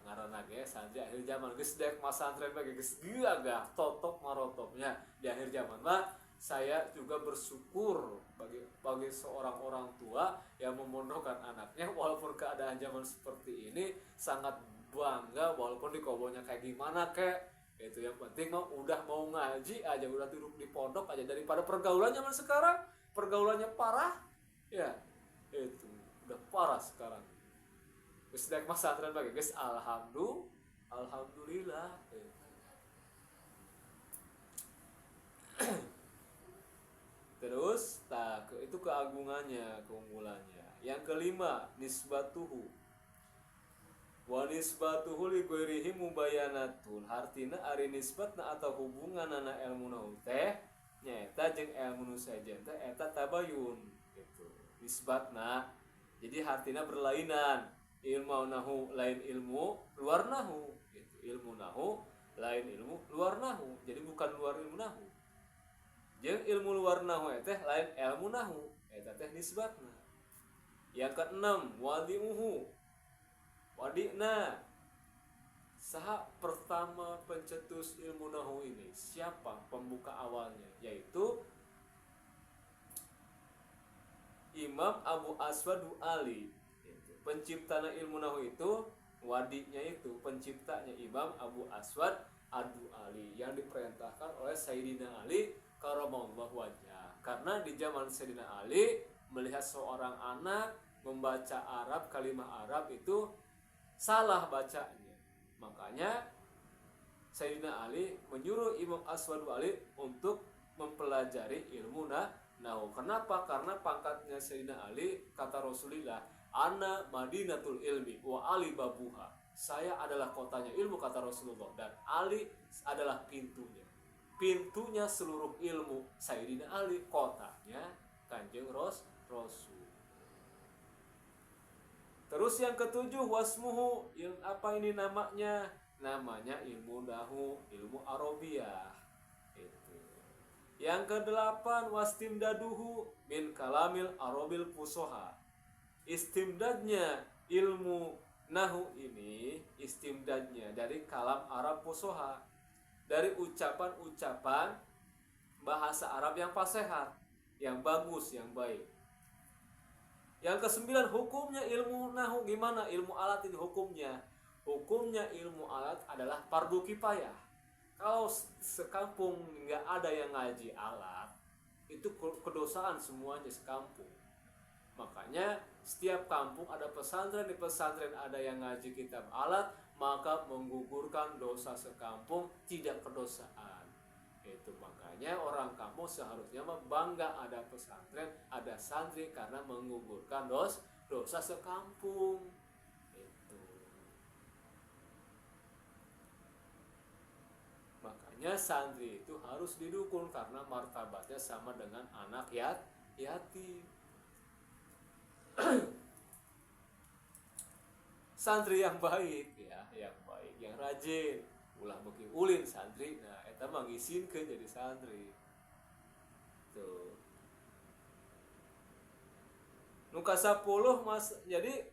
Ngaranna ge santri akhir zaman geus dek mas santri bagi geus gagah totok marotopnya di akhir zaman mah. Saya juga bersyukur bagi seorang orang tua yang memondokkan anaknya, walaupun keadaan zaman seperti ini sangat bangga, walaupun di kobonya kayak gimana kek. Itu yang penting mah udah mau ngaji aja, udah duduk di pondok aja, daripada pergaulan zaman sekarang, pergaulannya parah ya. Itu udah parah sekarang. Geus daek mas santren bagi geus alhamdulillah. Terus itu keagungannya, keunggulannya. Yang kelima, nisbatuhu Wa nisbatuhu li ghairihi mubayanatun. Artina ari nisbatna atau hubunganana ilmu nahu teh nyaeta jeung ilmu nu sajen teh eta tabayun gitu. Nisbatna jadi artina berlainan. Ilmu nahu lain ilmu luar nahu gitu. Ilmu nahu lain ilmu luar nahu. Jadi bukan luar ilmu nahu. Jeung ilmu luar nahu teh lain ilmu nahu. Eta teh nisbatna. Yang keenam wadi'uhu. Wadina saha pertama pencetus ilmu nahu ini? Siapa pembuka awalnya? Yaitu Imam Abu Aswad Ali. Penciptana ilmu nahu itu, wadinya itu penciptanya Imam Abu Aswad Ali yang diperintahkan oleh Sayyidina Ali karamallahu wajhah. Karena di zaman Sayyidina Ali melihat seorang anak membaca Arab, kalimah Arab itu salah bacanya. Makanya Sayyidina Ali menyuruh Imam Aswad Ali untuk mempelajari ilmu nahu. Kenapa? Karena pangkatnya Sayyidina Ali, kata Rasulullah, ana madinatul ilmi wa Ali babuha. Saya adalah kotanya ilmu, kata Rasulullah, dan Ali adalah pintunya. Pintunya seluruh ilmu. Sayyidina Ali kotanya Kanjeng Rasul. Terus yang ketujuh wasmuhu, apa ini namanya? Namanya ilmu nahu, ilmu Arabiyah. Itu. Yang kedelapan wastimdaduhu min kalamil Arabil fusoha. Istimdadnya ilmu nahu ini, istimdadnya dari kalam Arab fusoha, dari ucapan-ucapan bahasa Arab yang fasehat, yang bagus, yang baik. Yang kesembilan hukumnya ilmu nahu gimana? Ilmu alat ini hukumnya. Hukumnya ilmu alat adalah fardu kifayah. Kalau sekampung nggak ada yang ngaji alat, itu kedosaan semuanya sekampung. Makanya setiap kampung ada pesantren, di pesantren ada yang ngaji kitab alat, maka menggugurkan dosa sekampung, tidak kedosaan. Itu makanya orang kampung seharusnya bangga ada pesantren, ada santri, karena menggugurkan dosa sekampung. Itu. Makanya santri itu harus didukung karena martabatnya sama dengan anak yatim. Santri yang baik ya, yang baik, yang rajin, ulah beki ulin santri, nah eta mah ngisinkeun jadi santri. Tuh. Nu ka-10 Mas, jadi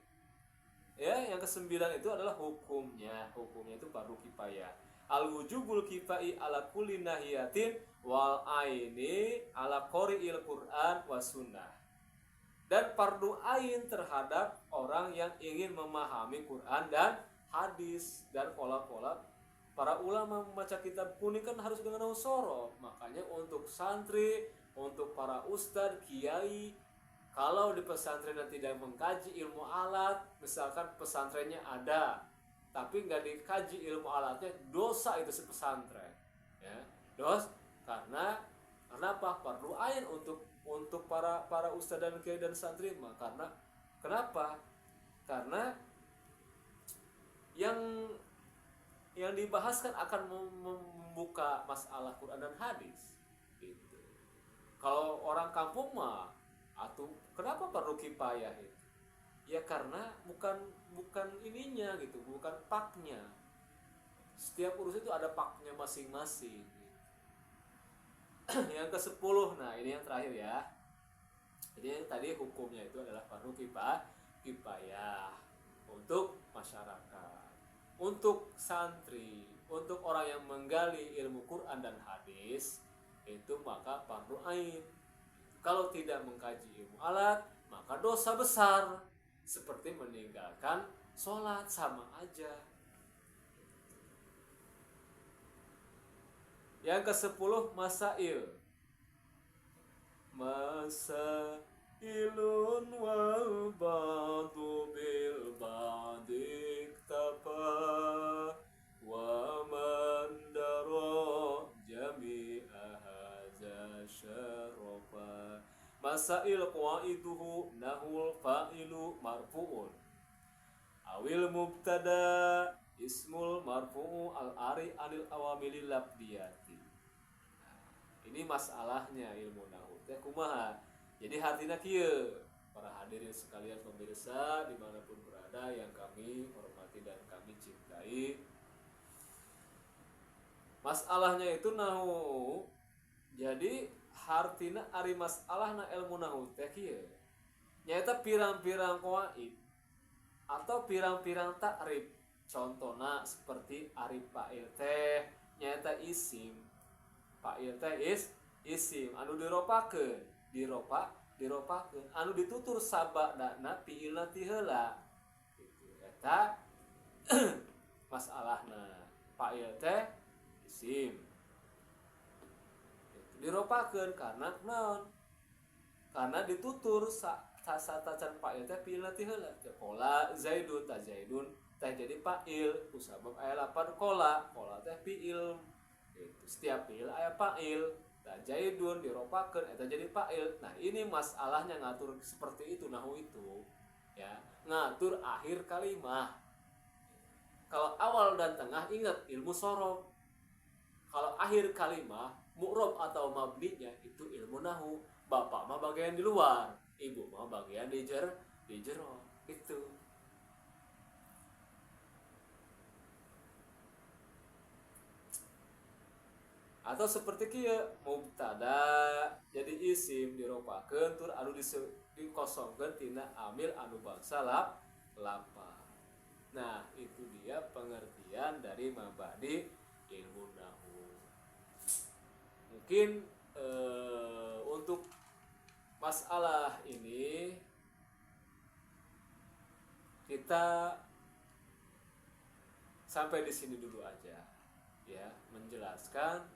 ya yang ke-9 itu adalah hukumnya. Hukumnya itu fardu kifayah. Al-wujubul kifai ala kulli nahiyatin wal aini ala qari'il Qur'an was sunnah. Dan fardu ain terhadap orang yang ingin memahami Quran dan hadis. Dan pola-pola para ulama membaca kitab kuning kan harus dengan sorof. Makanya untuk santri, untuk para ustadz, kiai, kalau di pesantren tidak mengkaji ilmu alat, misalkan pesantrennya ada tapi nggak dikaji ilmu alatnya, dosa itu sepesantren ya. Karena apa? Fardu ain untuk para ustadz dan kiai dan santri mah. Karena kenapa? Karena yang dibahaskan akan membuka masalah Quran dan hadis gitu. Kalau orang kampung mah atau kenapa fardu kifayah itu? Ya karena bukan ininya gitu, bukan paknya. Setiap urus itu ada paknya masing-masing. Yang ke-10, nah ini yang terakhir ya. Jadi yang tadi hukumnya itu adalah fardu kifayah untuk masyarakat, untuk santri, untuk orang yang menggali ilmu Quran dan hadis, itu maka fardu ain. Kalau tidak mengkaji ilmu alat, maka dosa besar, seperti meninggalkan sholat, sama aja. Yang ke-10 masail. Masailun wal ba'du bil ba'di iktafa wa man dara jami'a hadza syarafa. Masail qawaiduhu nahul fa'ilu marfu'un awil mubtada ismul marfu'u al-ari anil awamilil labdiyati. Ini masalahnya ilmu nahwu teh kumaha. Jadi artinya kieu, para hadirin sekalian pemirsa dimanapun berada yang kami hormati dan kami cintai. Masalahnya itu nahwu. Jadi hartina ari masalahna ilmu nahwu teh kieu. Nyaeta pirang-pirang qawaid atau pirang-pirang takrib. Contohna seperti ari fa'il teh nyaeta isim. Fa'il teh isim anu diropakeun, diropakeun. Anu ditutur sabadana fi'ilna ti heula. Gitu eta masalahna. Fa'il teh isim. Diropakeun karena naon? Karena ditutur satacan fa'il teh fi'ilna ti heula. Qala Zaidun ta Zaidun teh jadi fa'il kusabab aya lapan qala teh fi'il. Gitu. Setiap fi'il aya fa'il. Ta Zaidun diropakeun eta jadi fa'il. Nah, ini masalahnya ngatur seperti itu nahwu itu. Ya, ngatur akhir kalimah. Kalau awal dan tengah ingat ilmu sorof. Kalau akhir kalimah mu'rob atau mabninya itu ilmu nahwu. Bapak mah bagian di luar, ibu mah bagian di jero itu. Atau seperti kieu mubtada jadi isim diropakeun tur anu dikosongkeun tina amil anu bangsa lapar. Nah, itu dia pengertian dari mabadi ilmu nahwu. Mungkin untuk masalah ini kita sampai di sini dulu aja ya, menjelaskan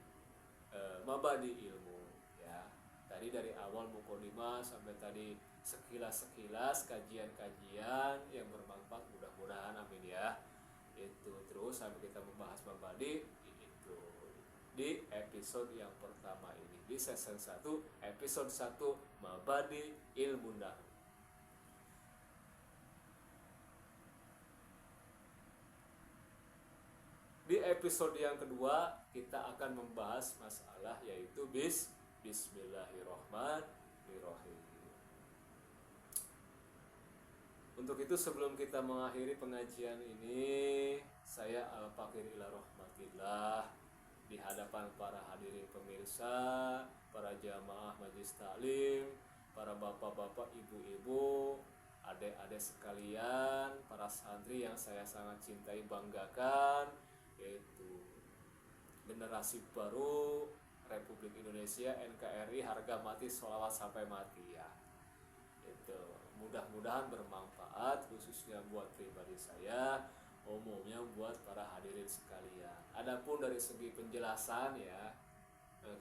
mabadi ilmu ya. Tadi dari awal muqaddimah sampai tadi sekilas kajian-kajian yang bermanfaat, mudah-mudahan amin ya. Itu terus sampai kita membahas mabadi itu di episode yang pertama ini, di season 1 episode 1 mabadi ilmu nahwu. Di episode yang kedua kita akan membahas masalah yaitu Bismillahirrahmanirrahim. Untuk itu sebelum kita mengakhiri pengajian ini, saya Al-Fakir ila rahmatillah di hadapan para hadirin pemirsa, para jamaah majelis taklim, para bapak-bapak, ibu-ibu, adik-adik sekalian, para santri yang saya sangat cintai banggakan, yaitu generasi baru Republik Indonesia NKRI, harga mati sholawat sampai mati ya. Itu mudah-mudahan bermanfaat khususnya buat pribadi saya, umumnya buat para hadirin sekalian. Adapun dari segi penjelasan ya,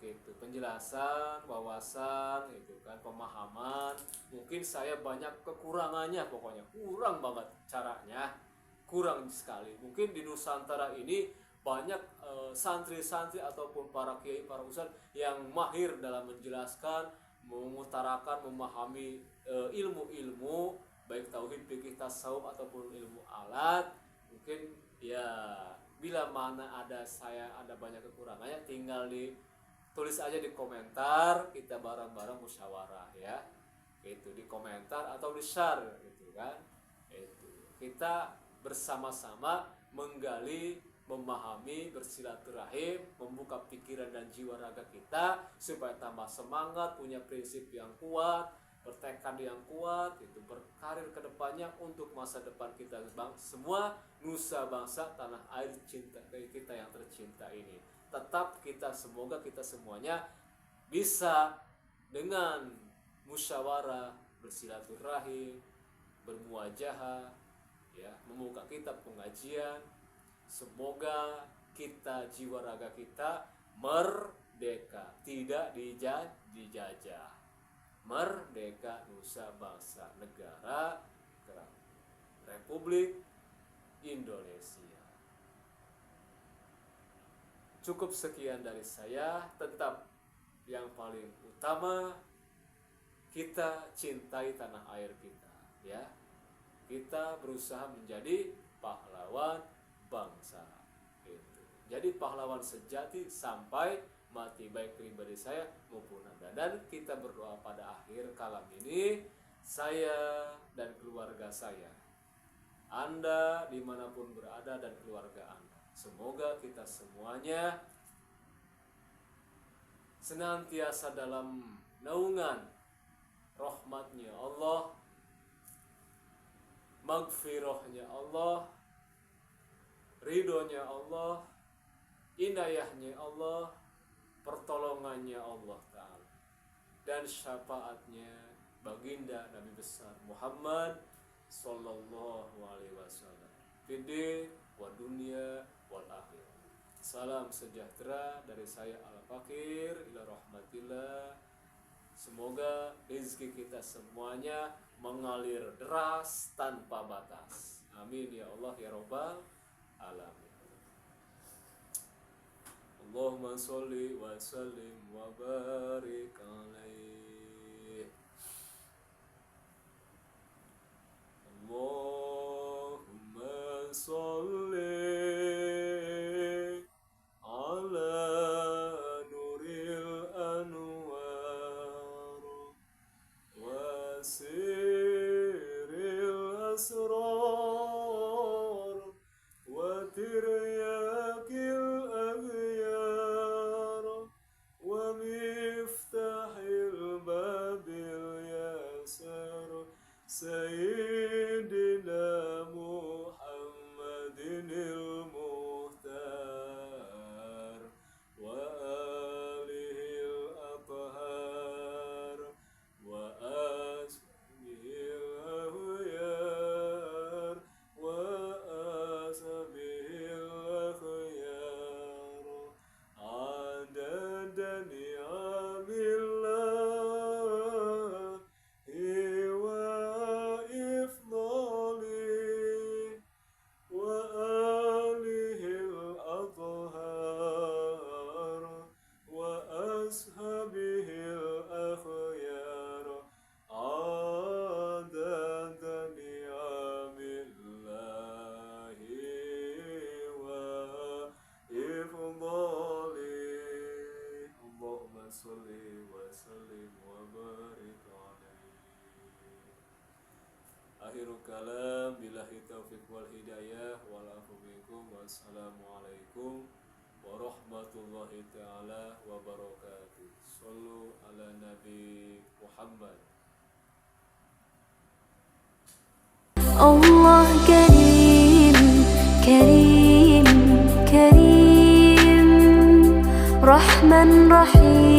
gitu, penjelasan, wawasan, itu kan pemahaman, mungkin saya banyak kekurangannya, pokoknya kurang banget caranya, kurang sekali. Mungkin di Nusantara ini banyak santri-santri ataupun para kiai, para ustadz yang mahir dalam menjelaskan, mengutarakan, memahami ilmu-ilmu baik tauhid, fikih, tasawuf ataupun ilmu alat. Mungkin ya bila mana ada banyak kekurangannya, tinggal ditulis aja di komentar, kita bareng-bareng musyawarah ya. Itu di komentar atau di share gitu kan. Itu kita bersama-sama menggali, memahami, bersilaturahim, membuka pikiran dan jiwa raga kita supaya tambah semangat, punya prinsip yang kuat, bertekad yang kuat, itu berkarir ke depannya untuk masa depan kita semua, nusa bangsa tanah air cinta kita yang tercinta ini. Tetap semoga kita semuanya bisa dengan musyawarah, bersilaturahim, bermuajahah ya, membuka kitab pengajian. Semoga kita, jiwa raga kita merdeka, tidak dijajah. Merdeka nusa bangsa negara Republik Indonesia. Cukup sekian dari saya. Tetap yang paling utama, kita cintai tanah air kita ya. kita berusaha menjadi pahlawan bangsa. Gitu. Jadi pahlawan sejati sampai mati, baik pribadi saya maupun Anda. Dan kita berdoa pada akhir kalam ini, saya dan keluarga saya, Anda dimanapun berada dan keluarga Anda, semoga kita semuanya senantiasa dalam naungan rahmatnya Allah, magfirahnya Allah, ridhonya Allah, inayahnya Allah, pertolongannya Allah Ta'ala, dan syafaatnya baginda Nabi besar Muhammad Sallallahu Alaihi Wasallam fid wa dunya wal akhir. Salam sejahtera dari saya Al-Fakir ila rahmatillah. Semoga rezeki kita semuanya mengalir deras tanpa batas. Amin ya Allah ya Rabbal alamin. Allahumma sholli wa sallim wa barik alaihi. Allahumma sholli ala nuril anwar wa sirril asrar wa tiryakil aghyar wa miftahil babil yasar Sayyidina Muhammadinil Muhtar wa alihil athhar wa ashabihil akhyar wa ashabihil akhyar adada ni'amillah Akhirul kalam billahi taufiq wal hidayah wal afu minkum wassalamualaikum warahmatullahi taala wabarakatuh. Shallu ala nabi Muhammad. Allah karim karim karim Rahman rahim